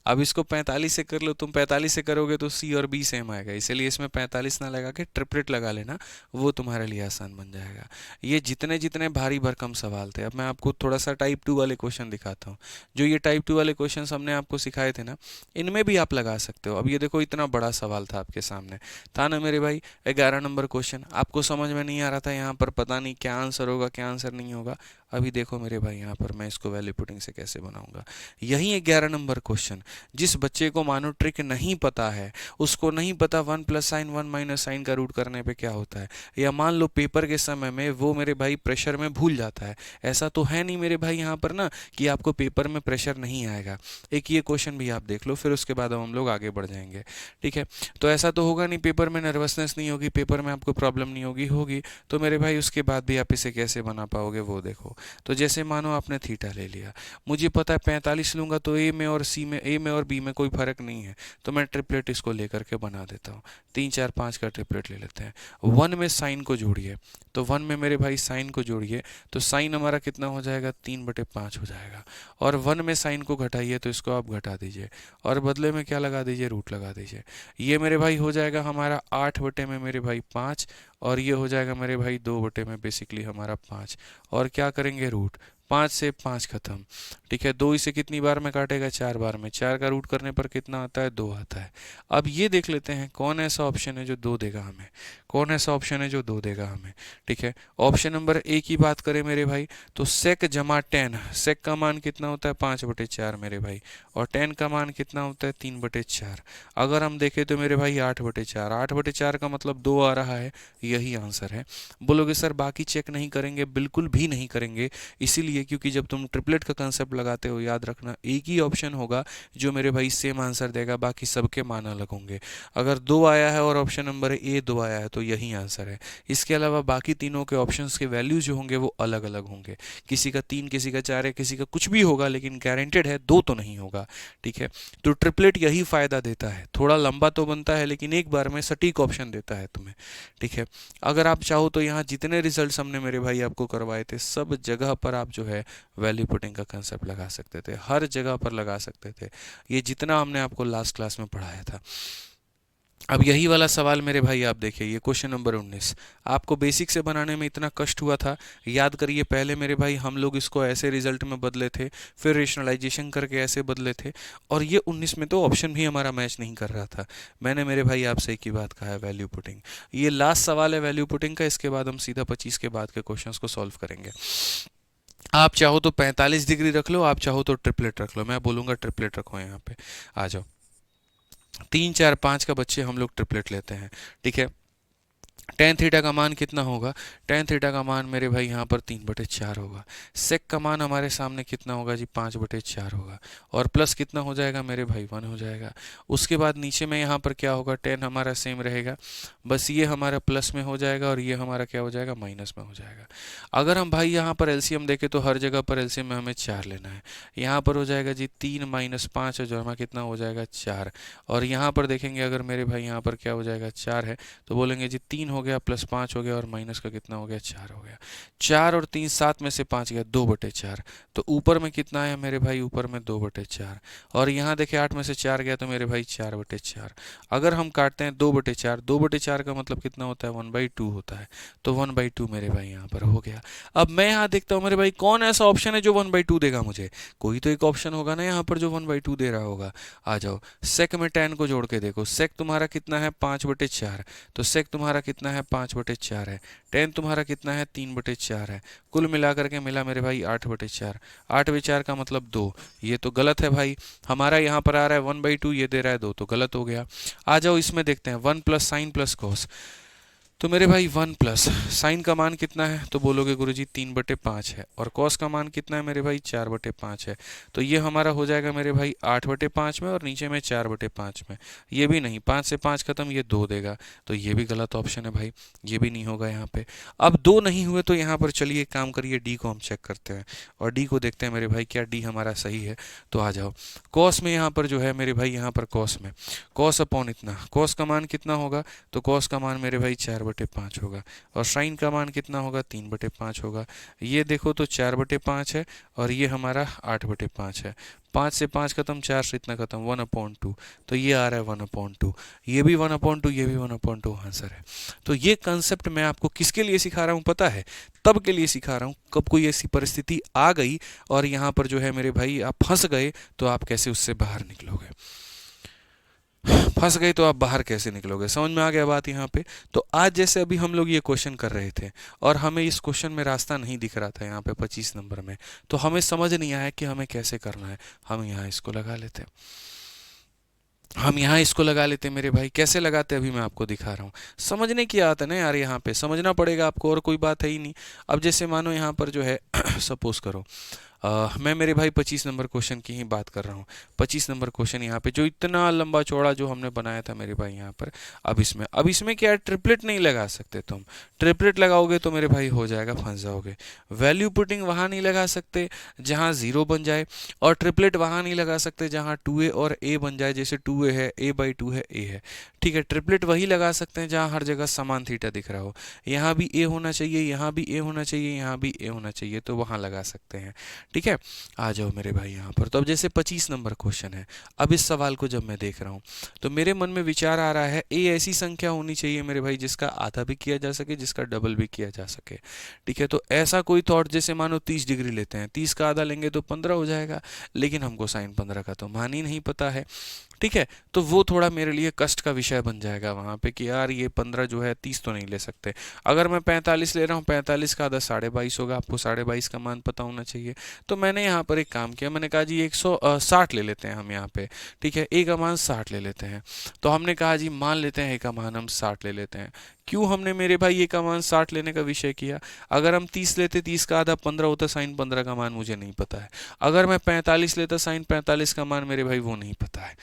अब इसको 45 से कर लो, तुम 45 से करोगे तो सी और बी सेम आएगा, इसलिए इसमें 45 ना लगा के ट्रिपलेट लगा लेना, वो तुम्हारे लिए आसान बन जाएगा। ये जितने जितने भारी भरकम सवाल थे, अब मैं आपको थोड़ा सा टाइप 2 वाले क्वेश्चन दिखाता हूँ। जो ये टाइप 2 वाले क्वेश्चन हमने आपको सिखाए थे ना, इनमें भी आप लगा सकते हो। अब ये देखो इतना बड़ा सवाल था आपके सामने, था ना मेरे भाई, 11 नंबर क्वेश्चन, आपको समझ में नहीं आ रहा था यहाँ पर, पता नहीं क्या आंसर होगा क्या आंसर नहीं होगा। अभी देखो मेरे भाई यहाँ पर मैं इसको वैल्यू पुटिंग से कैसे बनाऊंगा। यही 11 नंबर क्वेश्चन, जिस बच्चे को मानो ट्रिक नहीं पता है, उसको नहीं पता 1 + साइन 1 - साइन का रूट करने पे क्या होता है, या मान लो पेपर के समय में वो मेरे भाई प्रेशर में भूल जाता है। ऐसा तो है नहीं मेरे भाई यहाँ पर ना कि आपको पेपर में प्रेशर नहीं आएगा। एक ये क्वेश्चन भी आप देख लो, फिर उसके बाद हम लोग आगे बढ़ जाएंगे, ठीक है। तो ऐसा तो होगा नहीं पेपर में नर्वसनेस नहीं होगी, पेपर में आपको प्रॉब्लम नहीं होगी, होगी तो मेरे भाई उसके बाद भी आप इसे कैसे बना पाओगे वो देखो। तो जैसे मानो आपने थीटा ले लिया, मुझे पता है 45 लूंगा तो ए में और सी में, ए में और बी में कोई फर्क नहीं है, तो मैं ट्रिपलेट इसको लेकर के बना देता हूँ। 3 4 5 का ट्रिपलेट ले लेते हैं। 1 में साइन को जोड़िए, तो 1 में मेरे भाई साइन को जोड़िए, तो साइन हमारा कितना हो जाएगा, 3/5 हो जाएगा। और 1 में साइन को घटाइए, तो इसको आप घटा दीजिए और बदले में क्या लगा दीजिए, रूट लगा दीजिए। ये मेरे भाई हो जाएगा हमारा 8 में मेरे भाई 5, और ये हो जाएगा मेरे भाई 2 बटे में बेसिकली हमारा 5। और क्या करेंगे, रूट 5 से 5 खत्म। ठीक है, 2 इसे कितनी बार में काटेगा, 4 बार में। 4 का रूट करने पर कितना आता है, 2 आता है। अब ये देख लेते हैं कौन ऐसा ऑप्शन है जो 2 देगा हमें, कौन ऐसा ऑप्शन है जो 2 देगा हमें। ठीक है, ऑप्शन नंबर ए की बात करें मेरे भाई, तो सेक जमा टेन, सेक का मान कितना होता है, 5/4 मेरे भाई, और टेन का मान कितना होता है, 3/4। अगर हम देखें तो मेरे भाई 8/4, 8/4 का मतलब 2 आ रहा है, यही आंसर है। बोलोगे सर बाकी चेक नहीं करेंगे, बिल्कुल भी नहीं करेंगे, इसीलिए क्योंकि जब तुम ट्रिपलेट का कंसेप्ट लगाते हो, याद रखना एक ही ऑप्शन होगा जो मेरे भाई सेम आंसर देगा, बाकी सबके मान अलग होंगे। अगर 2 आया है और ऑप्शन नंबर ए 2 आया है तो यही आंसर है। इसके अलावा बाकी तीनों के ऑप्शंस के वैल्यूज जो होंगे वो अलग अलग होंगे, किसी का 3, किसी का 4 है, किसी का कुछ भी होगा, लेकिन गारंटेड है 2 तो नहीं होगा। ठीक है, तो ट्रिपलेट यही फायदा देता है, थोड़ा लंबा तो बनता है लेकिन एक बार में सटीक ऑप्शन देता है तुम्हें। ठीक है, अगर आप चाहो तो यहाँ जितने रिजल्ट्स हमने मेरे भाई आपको करवाए थे, सब जगह पर आप जो है वैल्यू पुटिंग का कंसेप्ट लगा सकते थे, हर जगह पर लगा सकते थे, ये जितना हमने आपको लास्ट क्लास में पढ़ाया था। अब यही वाला सवाल मेरे भाई आप देखिए, ये क्वेश्चन नंबर 19 आपको बेसिक से बनाने में इतना कष्ट हुआ था, याद करिए पहले मेरे भाई हम लोग इसको ऐसे रिजल्ट में बदले थे, फिर रेशनलाइजेशन करके ऐसे बदले थे, और ये 19 में तो ऑप्शन भी हमारा मैच नहीं कर रहा था। मैंने मेरे भाई आपसे एक ही बात कहा है, वैल्यू पुटिंग। ये लास्ट सवाल है वैल्यू पुटिंग का, इसके बाद हम सीधा 25 के बाद के क्वेश्चंस को सॉल्व करेंगे। आप चाहो तो 45 डिग्री रख लो, आप चाहो तो ट्रिपलेट रख लो, मैं बोलूंगा ट्रिपलेट रखो यहाँ पे। आ जाओ, 3, 4, 5 का बच्चे हम लोग ट्रिपलेट लेते हैं। ठीक है, टेन थीटा का मान कितना होगा, टेन थीटा का मान मेरे भाई यहाँ पर 3/4 होगा। सेक का मान हमारे सामने कितना होगा जी, 5/4 होगा, और प्लस कितना हो जाएगा मेरे भाई, 1 हो जाएगा। उसके बाद नीचे में यहाँ पर क्या होगा, टेन हमारा सेम रहेगा, बस ये हमारा प्लस में हो जाएगा और ये हमारा क्या हो जाएगा, माइनस में हो जाएगा। अगर हम भाई यहाँ पर एलसीएम देखें तो हर जगह पर एलसीएम में हमें 4 लेना है। यहाँ पर हो जाएगा जी 3 - 5 जो हमारा कितना हो जाएगा, 4। और यहाँ पर देखेंगे अगर मेरे भाई यहाँ पर क्या हो जाएगा, 4 है, तो बोलेंगे जी 3 हो गया, प्लस 5 हो गया, और माइनस का कितना हो गया, 4 हो गया। 4 और 3 7 में से 5 गया, 2/4। तो ऊपर में कितना आया मेरे भाई, ऊपर में 2/4। और यहाँ देखे 8 में से 4 गया तो मेरे भाई 4/4। अगर हम काटते हैं 2/4, 2/4 का मतलब कितना होता है, 1/2 होता है, तो 1/2 मेरे भाई यहाँ पर हो गया। अब मैं यहाँ देखता हूँ मेरे भाई कौन ऐसा ऑप्शन है जो 1/2 देगा मुझे, कोई तो एक ऑप्शन होगा ना यहाँ पर जो 1/2 दे रहा होगा। आ जाओ, सेक में टेन को जोड़ के देखो, सेक तुम्हारा कितना है, 5/4, तो सेक तुम्हारा कितना है, 5/4 है। टेन तुम्हारा कितना है, 3/4 है। कुल मिलाकर के मिला मेरे भाई 8/4। 8/4 का मतलब 2, ये तो गलत है भाई, हमारा यहाँ पर आ रहा है 1/2, ये दे रहा है 2, तो गलत हो गया। आ जाओ इसमें देखते हैं, 1 प्लस साइन प्लस कॉस, तो मेरे भाई 1 प्लस साइन का मान कितना है, तो बोलोगे गुरुजी 3/5 है, और कॉस का मान कितना है मेरे भाई, 4/5 है। तो ये हमारा हो जाएगा मेरे भाई 8/5 में, और नीचे में 4/5 में। ये भी नहीं, 5 से 5 खत्म, ये 2 देगा, तो ये भी गलत ऑप्शन है भाई, ये भी नहीं होगा यहाँ पे। अब 2 नहीं हुए तो यहाँ पर चलिए एक काम करिए, डी को हम चेक करते हैं, और डी को देखते हैं मेरे भाई क्या डी हमारा सही है। तो आ जाओ, कॉस में यहाँ पर जो है मेरे भाई, यहाँ पर कॉस में कॉस अपॉन इतना, कॉस का मान कितना होगा, तो कॉस का मान मेरे भाई 4/5 होगा, और साइन का मान कितना होगा, 3/5 होगा। ये देखो तो 4/5 है, और ये हमारा 8/5 है। 5 से 5 खत्म, 4 से इतना खत्म, 1/2, तो ये आ रहा है 1/2, ये भी 1/2, ये भी 1/2 आंसर है। तो ये कंसेप्ट मैं आपको किसके लिए सिखा रहा हूँ पता है, तब के लिए सिखा रहा हूँ कब कोई ऐसी परिस्थिति आ गई और यहाँ पर जो है मेरे भाई आप फंस गए, तो आप कैसे उससे बाहर निकलोगे। फंस गए तो आप बाहर कैसे निकलोगे, समझ में आ गया बात यहाँ पे। तो आज जैसे अभी हम लोग ये क्वेश्चन कर रहे थे और हमें इस क्वेश्चन में रास्ता नहीं दिख रहा था यहाँ पे 25 नंबर में, तो हमें समझ नहीं आया कि हमें कैसे करना है। हम यहाँ इसको लगा लेते, हम यहाँ इसको लगा लेते मेरे भाई। कैसे लगाते अभी मैं आपको दिखा रहा हूँ, समझने की आदत है ना यार, यहाँ पे समझना पड़ेगा आपको, और कोई बात है ही नहीं। अब जैसे मानो यहाँ पर जो है सपोज करो मैं मेरे भाई 25 नंबर क्वेश्चन की ही बात कर रहा हूँ। 25 नंबर क्वेश्चन यहाँ पे जो इतना लंबा चौड़ा जो हमने बनाया था मेरे भाई यहाँ पर, अब इसमें क्या है, ट्रिपलेट नहीं लगा सकते तुम। ट्रिपलेट लगाओगे तो मेरे भाई हो जाएगा, फंस जाओगे। वैल्यू पुटिंग वहाँ नहीं लगा सकते जहाँ 0 बन जाए, और ट्रिपलेट वहाँ नहीं लगा सकते जहाँ 2a और a बन जाए, जैसे 2a है, a/2 है, a है। ठीक है, ट्रिपलेट वही लगा सकते हैं जहाँ हर जगह समान थीटा दिख रहा हो, यहाँ भी a होना चाहिए, यहाँ भी a होना चाहिए, यहाँ भी a होना चाहिए, तो वहाँ लगा सकते हैं। ठीक है, आ जाओ मेरे भाई यहाँ पर। तो अब जैसे 25 नंबर क्वेश्चन है, अब इस सवाल को जब मैं देख रहा हूँ तो मेरे मन में विचार आ रहा है ए ऐसी संख्या होनी चाहिए मेरे भाई जिसका आधा भी किया जा सके, जिसका डबल भी किया जा सके। ठीक है, तो ऐसा कोई थॉट, जैसे मानो 30 डिग्री लेते हैं, 30 का आधा लेंगे तो 15 हो जाएगा, लेकिन हमको साइन 15 का तो मान ही नहीं पता है। ठीक है, तो वो थोड़ा मेरे लिए कष्ट का विषय बन जाएगा वहाँ पे कि यार ये 15 जो है 30 तो नहीं ले सकते। अगर मैं 45 ले रहा हूँ, 45 का आधा 22.5 होगा, आपको 22.5 का मान पता होना चाहिए। तो मैंने यहाँ पर एक काम किया, मैंने कहा जी 160 ले लेते हैं हम यहाँ पे। ठीक है, ए का मान 60 ले लेते हैं। तो हमने कहा जी मान लेते हैं ए का मान हम 60 ले लेते हैं। क्यों हमने मेरे भाई ए का मान 60 लेने का विषय किया? अगर हम 30 लेते, 30 का आधा 15 होता, साइन 15 का मान मुझे नहीं पता है। अगर मैं 45 लेता, साइन 45 का मान मेरे भाई वो नहीं पता है।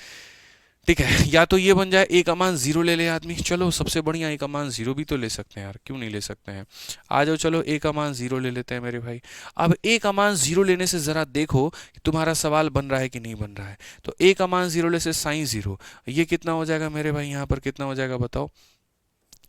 ठीक है, या तो ये बन जाए ए का मान 0 ले ले आदमी, चलो सबसे बढ़िया ए का मान 0 भी तो ले सकते हैं यार, क्यों नहीं ले सकते हैं। आ जाओ, चलो ए का मान 0 ले लेते हैं मेरे भाई। अब ए का मान 0 लेने से जरा देखो कि तुम्हारा सवाल बन रहा है कि नहीं बन रहा है। तो ए का मान 0 ले से साइन 0, ये कितना हो जाएगा मेरे भाई, यहाँ पर कितना हो जाएगा बताओ।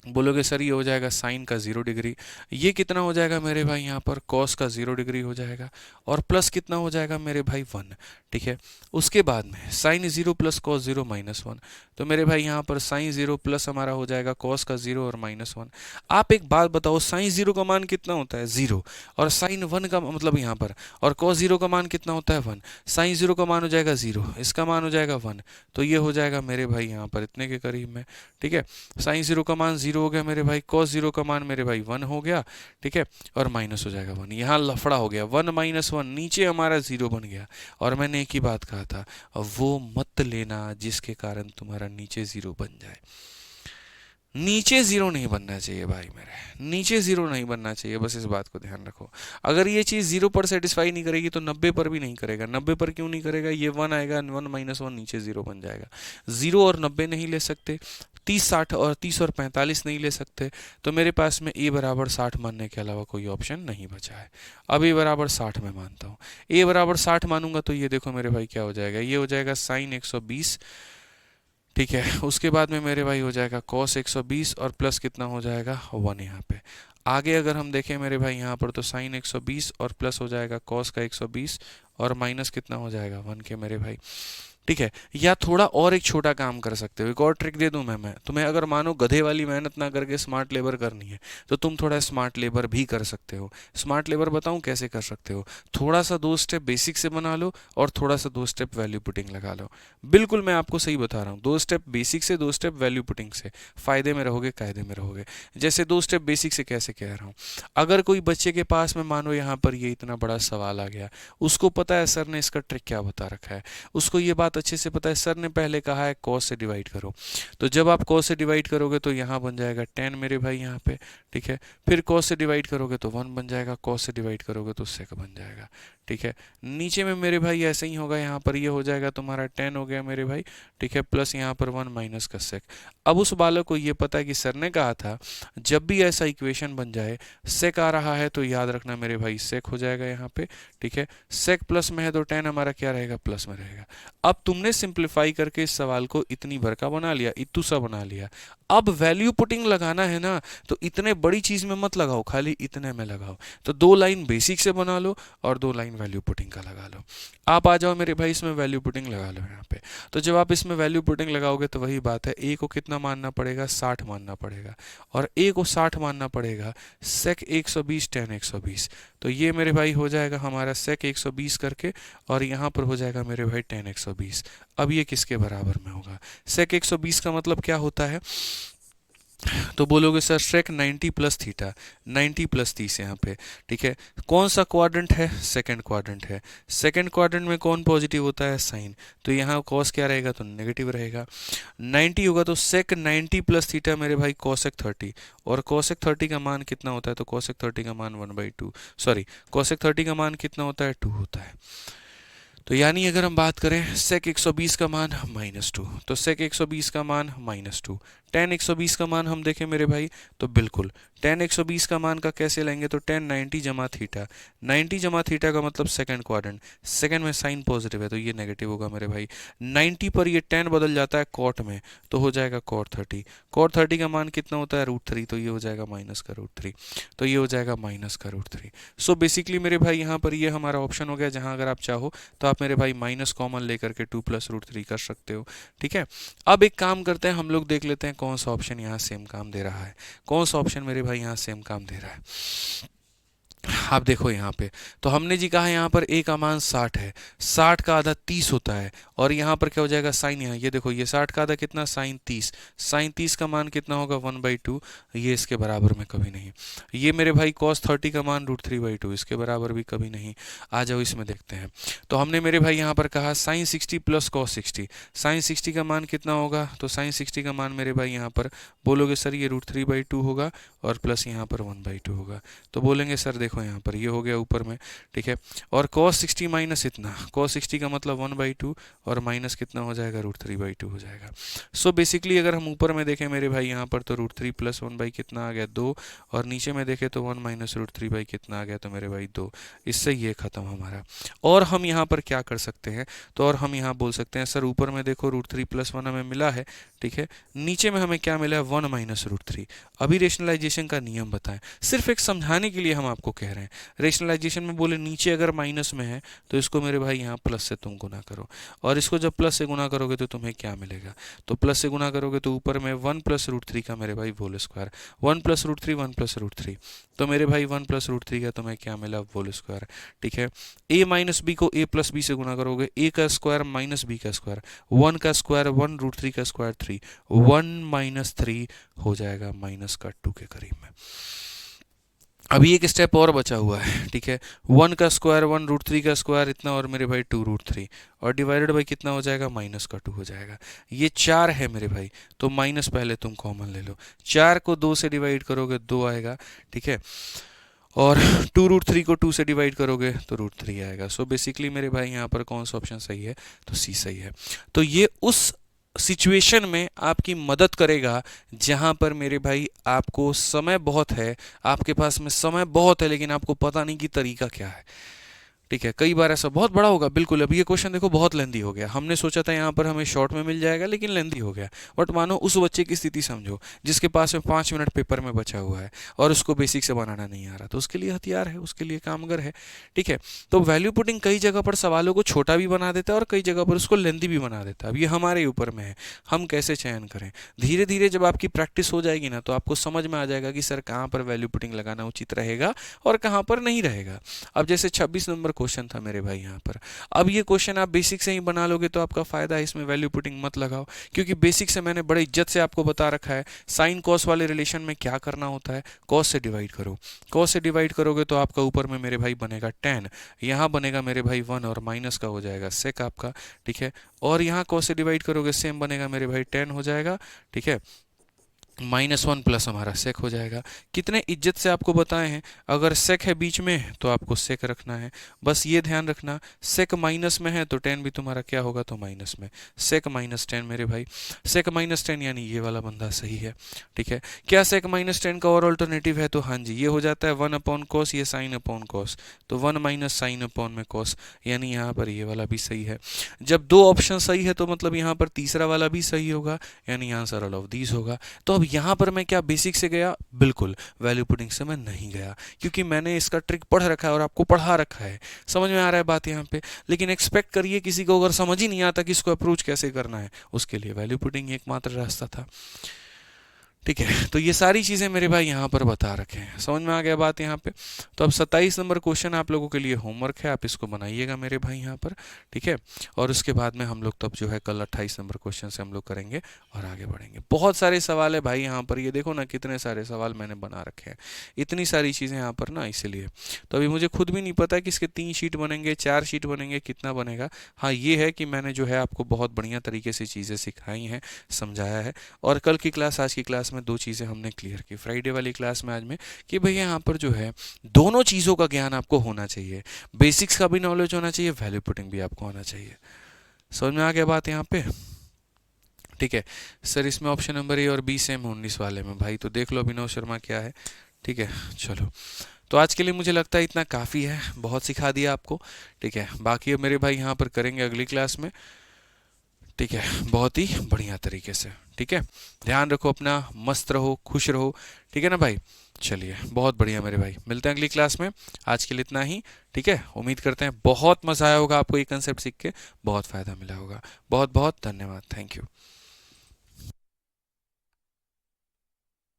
बोलोगे सर ये हो जाएगा साइन का 0 डिग्री। ये कितना हो जाएगा मेरे भाई, यहाँ पर कॉस का 0 डिग्री हो जाएगा। और प्लस कितना हो जाएगा मेरे भाई 1। ठीक है, उसके बाद में साइन 0 प्लस कॉस 0 -1। तो मेरे भाई यहाँ पर साइन 0 प्लस हमारा हो जाएगा कॉस का 0 और -1। आप एक बात बताओ, साइन 0 का मान कितना होता है 0, और साइन 1 का मतलब यहाँ पर, और कॉस 0 का मान कितना होता है 1। साइन 0 का मान हो जाएगा 0, इसका मान हो जाएगा 1। तो ये हो जाएगा मेरे भाई यहाँ पर इतने के करीब में। ठीक है, साइन 0 का मान 0 हो गया मेरे भाई, कॉस 0 का मान मेरे भाई 1 हो गया। ठीक है, और माइनस हो जाएगा 1, यहाँ लफड़ा हो गया, 1 -1 नीचे हमारा 0 बन गया। और मैंने एक ही बात कहा था, वो मत लेना जिसके कारण तुम्हारा नीचे 0 बन जाए। नीचे 0 नहीं बनना चाहिए भाई मेरे, नीचे 0 नहीं बनना चाहिए, बस इस बात को ध्यान रखो। अगर ये चीज़ 0 पर सेटिस्फाई नहीं करेगी तो 90 पर भी नहीं करेगा। 90 पर क्यों नहीं करेगा, ये 1 आएगा, 1 -1 नीचे 0 बन जाएगा। 0 और 90 नहीं ले सकते, 30 60 और 30 और 45 नहीं ले सकते। तो मेरे पास में ए बराबर 60 मानने के अलावा कोई ऑप्शन नहीं बचा है। अब ए बराबर 60 मैं मानता हूँ। ए बराबर 60 मानूंगा तो ये देखो मेरे भाई क्या हो जाएगा, ये हो जाएगा साइन 120। ठीक है, उसके बाद में मेरे भाई हो जाएगा कॉस 120 और प्लस कितना हो जाएगा 1 यहाँ पे। आगे अगर हम देखें मेरे भाई यहाँ पर, तो साइन 120 और प्लस हो जाएगा कॉस का 120 और माइनस कितना हो जाएगा 1 के मेरे भाई। ठीक है, या थोड़ा और एक छोटा काम कर सकते हो, एक और ट्रिक दे दूं मैं तुम्हें। अगर मानो गधे वाली मेहनत ना करके स्मार्ट लेबर करनी है, तो तुम थोड़ा स्मार्ट लेबर भी कर सकते हो। स्मार्ट लेबर बताऊं कैसे कर सकते हो? थोड़ा सा 2 स्टेप बेसिक से बना लो और थोड़ा सा 2 स्टेप वैल्यू पुटिंग लगा लो। बिल्कुल मैं आपको सही बता रहा हूँ, 2 स्टेप बेसिक से 2 स्टेप वैल्यू पुटिंग से फायदे में रहोगे, कायदे में रहोगे। जैसे 2 स्टेप बेसिक से कैसे कह रहा हूँ, अगर कोई बच्चे के पास में मानो यहाँ पर ये इतना बड़ा सवाल आ गया, उसको पता है सर ने इसका ट्रिक क्या बता रखा है, उसको ये बात अच्छे से पता है, सर ने पहले कहा है कॉस से डिवाइड करो। तो जब आप कॉस से डिवाइड करोगे तो यहाँ बन जाएगा 10 मेरे भाई यहाँ पे। ठीक है, फिर कॉस से डिवाइड करोगे तो 1 बन जाएगा, कॉस से डिवाइड करोगे तो सेक बन जाएगा। ठीक है, नीचे में मेरे भाई ऐसे ही होगा, यहाँ पर ये हो जाएगा तुम्हारा 10 हो गया मेरे भाई। ठीक है, प्लस यहाँ पर 1 माइनस का सेक। अब उस बालक को ये पता है कि सर ने कहा था जब भी ऐसा इक्वेशन बन जाए सेक आ रहा है तो याद रखना मेरे भाई सेक हो जाएगा यहाँ पे। ठीक है, सेक प्लस में है तो 10 हमारा क्या रहेगा, प्लस में रहेगा। अब तुमने सिंप्लीफाई करके इस सवाल को इतनी भर का बना लिया, इतू सा बना लिया। अब वैल्यू पुटिंग लगाना है ना, तो इतने बड़ी चीज में मत लगाओ, खाली इतने में लगाओ। तो 2 लाइन बेसिक से बना लो और 2 लाइन वैल्यू पुटिंग का लगा लो। आप आ जाओ मेरे भाई, इसमें वैल्यू पुटिंग लगा लो यहाँ पे। तो जब आप इसमें वैल्यू पुटिंग लगाओगे तो वही बात है, ए को कितना मानना पड़ेगा, 60 मानना पड़ेगा। और ए को 60 मानना पड़ेगा, सेक 120 tan 120। तो ये मेरे भाई हो जाएगा हमारा सेक 120 करके, और यहाँ पर हो जाएगा मेरे भाई tan 120। अब ये किसके बराबर में होगा, सेक 120 का मतलब क्या होता है? तो बोलोगे sir sec 90 plus theta, 90 plus 30 यहाँ पे। ठीक है, कौन सा क्वाड्रेंट है, सेकंड क्वाड्रेंट है। सेकंड क्वाड्रेंट में कौन पॉजिटिव होता है, साइन। तो यहाँ कॉस क्या रहेगा, तो नेगेटिव रहेगा। 90 होगा तो सेक 90 प्लस थीटा मेरे भाई कोसेक 30। और कोसेक 30 का मान कितना होता है, तो कोसेक 30 का मान 1/2, सॉरी कोसेक 30 का मान कितना होता है, 2 होता है। तो यानी अगर हम बात करें सेक 120 का मान -2, तो सेक 120 का मान -2। tan 120 का मान हम देखें मेरे भाई, तो बिल्कुल tan 120 का मान का कैसे लेंगे, तो tan 90 जमा थीटा, 90 जमा थीटा का मतलब सेकंड क्वाड्रेंट, सेकंड में साइन पॉजिटिव है तो ये नेगेटिव होगा मेरे भाई। 90 पर ये tan बदल जाता है cot में, तो हो जाएगा cot 30, cot 30 का मान कितना होता है √3, तो ये हो जाएगा माइनस का √3, तो ये हो जाएगा माइनस का √3। सो बेसिकली मेरे भाई यहाँ पर ये हमारा ऑप्शन हो गया, जहाँ अगर आप चाहो तो आप मेरे भाई माइनस कॉमन लेकर के 2 + √3 कर सकते हो। ठीक है, अब एक काम करते हैं, हम लोग देख लेते हैं कौन सा ऑप्शन यहाँ सेम काम दे रहा है, कौन सा ऑप्शन मेरे भाई यहाँ सेम काम दे रहा है। आप देखो यहाँ पे, तो हमने जी कहा यहाँ पर a का मान 60 है, 60 का आधा 30 होता है, और यहाँ पर क्या हो जाएगा साइन, यहाँ ये देखो ये 60 का आधा कितना साइन 30, साइन 30 का मान कितना होगा 1/2, ये इसके बराबर में कभी नहीं। ये मेरे भाई cos 30 का मान √3/2, इसके बराबर भी कभी नहीं। आ जाओ इसमें देखते हैं, तो हमने मेरे भाई यहाँ पर कहा साइन 60 + cos 60, साइन 60 का मान कितना होगा, तो साइन 60 का मान मेरे भाई यहाँ पर बोलोगे सर ये √3/2 होगा और प्लस यहाँ पर 1/2 होगा, तो बोलेंगे सर देखो यहाँ पर ये हो गया ऊपर में। ठीक है, और cos 60 माइनस इतना, cos 60 का मतलब 1/2 और माइनस कितना हो जाएगा √3/2 हो जाएगा। सो बेसिकली अगर हम ऊपर में देखें मेरे भाई यहाँ पर, तो √3 + 1 कितना आ गया 2, और नीचे में देखें तो 1 - √3 कितना आ गया, तो मेरे भाई 2। इससे ये खत्म हमारा। और हम यहाँ पर क्या कर सकते हैं, तो और हम यहाँ बोल सकते हैं सर ऊपर में देखो √3 + 1 हमें मिला है, ठीक है, नीचे में हमें क्या मिला है 1 - √3। अभी रेशनलाइजेशन का नियम बताएं, सिर्फ एक समझाने के लिए हम आपको कह रहे हैं। रेशनलाइजेशन में बोले नीचे अगर माइनस में है तो इसको मेरे भाई यहाँ प्लस से तुम गुना करो, और इसको जब प्लस से गुना करोगे तो तुम्हें क्या मिलेगा, तो प्लस से गुना करोगे तो ऊपर में 1 + √3 का मेरे भाई होल स्क्वायर, 1 + √3 1 + √3, तो मेरे भाई 1 + √3 का तुम्हें क्या मिला होल स्क्वायर। ठीक है, a - b को a + b से गुना करोगे, a का स्क्वायर माइनस b का स्क्वायर, 1 का स्क्वायर 1 √3 का स्क्वायर 3, 1 - 3 हो जाएगा -2 के करीब में। अभी एक स्टेप और बचा हुआ है। ठीक है, 1 का स्क्वायर 1 √3 का स्क्वायर इतना, और मेरे भाई 2 √3, और डिवाइडेड बाई कितना हो जाएगा -2 हो जाएगा। ये 4 है मेरे भाई, तो माइनस पहले तुम कॉमन ले लो, 4 को 2 से डिवाइड करोगे 2 आएगा। ठीक है, और 2 √3 को 2 से डिवाइड करोगे तो √3 आएगा। सो बेसिकली मेरे भाई यहाँ पर कौन सा ऑप्शन सही है, तो सी सही है। तो ये उस सिचुएशन में आपकी मदद करेगा जहां पर मेरे भाई आपको समय बहुत है, आपके पास में समय बहुत है, लेकिन आपको पता नहीं कि तरीका क्या है। ठीक है, कई बार ऐसा बहुत बड़ा होगा, बिल्कुल। अब ये क्वेश्चन देखो बहुत लेंदी हो गया, हमने सोचा था यहाँ पर हमें शॉर्ट में मिल जाएगा, लेकिन लेंदी हो गया। बट मानो उस बच्चे की स्थिति समझो जिसके पास में 5 मिनट पेपर में बचा हुआ है और उसको बेसिक से बनाना नहीं आ रहा, तो उसके लिए हथियार है, उसके लिए कामगर है। ठीक है, तो वैल्यू पुटिंग कई जगह पर सवालों को छोटा भी बना देता है और कई जगह पर उसको लेंदी भी बना देता है। अब ये हमारे ऊपर में है, हम कैसे चयन करें। धीरे धीरे जब आपकी प्रैक्टिस हो जाएगी ना, तो आपको समझ में आ जाएगा कि सर कहाँ पर वैल्यू पुटिंग लगाना उचित रहेगा और कहाँ पर नहीं रहेगा। अब जैसे 26 नंबर क्वेश्चन था मेरे भाई यहाँ पर, अब ये क्वेश्चन आप बेसिक से ही बना लोगे तो आपका फायदा है, इसमें वैल्यू पुटिंग मत लगाओ, क्योंकि बेसिक से मैंने बड़े इज्जत से आपको बता रखा है साइन कॉस वाले रिलेशन में क्या करना होता है। कॉस से डिवाइड करो, कॉस से डिवाइड करोगे तो आपका ऊपर में मेरे भाई बनेगा tan, यहाँ बनेगा मेरे भाई 1 और माइनस का हो जाएगा सेक आपका। ठीक है, और यहाँ कॉस से डिवाइड करोगे सेम बनेगा मेरे भाई tan हो जाएगा। ठीक है, -1 प्लस हमारा सेक हो जाएगा। कितने इज्जत से आपको बताए हैं, अगर सेक है बीच में तो आपको सेक रखना है, बस ये ध्यान रखना। सेक माइनस में है तो tan भी तुम्हारा क्या होगा, तो माइनस में, सेक -10 मेरे भाई, सेक -10 यानी ये वाला बंदा सही है। ठीक है, क्या सेक -10 का और ऑल्टरनेटिव है, तो हाँ जी, ये हो जाता है 1/cos, ये sin/cos, तो 1 - sin/cos, यानी यहाँ पर ये वाला भी सही है। जब दो ऑप्शन सही है तो मतलब यहाँ पर तीसरा वाला भी सही होगा, यानी आंसर ऑल ऑफ दीज होगा। तो अब यहाँ पर मैं क्या बेसिक से गया, बिल्कुल वैल्यू पुटिंग से मैं नहीं गया, क्योंकि मैंने इसका ट्रिक पढ़ रखा है और आपको पढ़ा रखा है, समझ में आ रहा है बात यहाँ पे। लेकिन एक्सपेक्ट करिए किसी को अगर समझ ही नहीं आता कि इसको अप्रोच कैसे करना है, उसके लिए वैल्यू पुटिंग एकमात्र रास्ता था। ठीक है, तो ये सारी चीज़ें मेरे भाई यहाँ पर बता रखे हैं, समझ में आ गया बात यहाँ पे। तो अब 27 नंबर क्वेश्चन आप लोगों के लिए होमवर्क है, आप इसको बनाइएगा मेरे भाई यहाँ पर। ठीक है, और उसके बाद में हम लोग तब जो है कल 28 नंबर क्वेश्चन से हम लोग करेंगे और आगे बढ़ेंगे। बहुत सारे सवाल है भाई यहाँ पर, ये देखो ना कितने सारे सवाल मैंने बना रखे हैं, इतनी सारी चीज़ें यहाँ पर ना, इसीलिए तो अभी मुझे खुद भी नहीं पता कि इसके 3 शीट बनेंगे 4 शीट बनेंगे, कितना बनेगा। हाँ ये है कि मैंने जो है आपको बहुत बढ़िया तरीके से चीज़ें सिखाई हैं, समझाया है। और कल की क्लास आज की क्लास में 2 चीज़ें हमने क्लियर की, फ्राइडे वाली क्लास में आज में, कि भैया यहाँ पर जो है दोनों चीज़ों का ज्ञान आपको होना चाहिए, बेसिक्स का भी नॉलेज होना चाहिए, वैल्यू पुटिंग भी आपको होना चाहिए। समझ में आ गया बात यहाँ पे। ठीक है सर, इसमें ऑप्शन नंबर ए और बी सेम 19 वाले में भाई, तो देख लो अभिनव शर्मा क्या है। ठीक है, चलो। तो आज के लिए मुझे लगता है इतना काफ़ी है, बहुत सिखा दिया आपको। ठीक है, बाकी अब मेरे भाई यहाँ पर करेंगे अगली क्लास में। ठीक है, बहुत ही बढ़िया तरीके से। ठीक है, ध्यान रखो अपना, मस्त रहो, खुश रहो। ठीक है ना भाई? चलिए, बहुत बढ़िया मेरे भाई, मिलते हैं अगली क्लास में। आज के लिए इतना ही। ठीक है, उम्मीद करते हैं बहुत मज़ा आया होगा आपको ये कंसेप्ट सीख के, बहुत फ़ायदा मिला होगा। बहुत बहुत धन्यवाद, थैंक यू।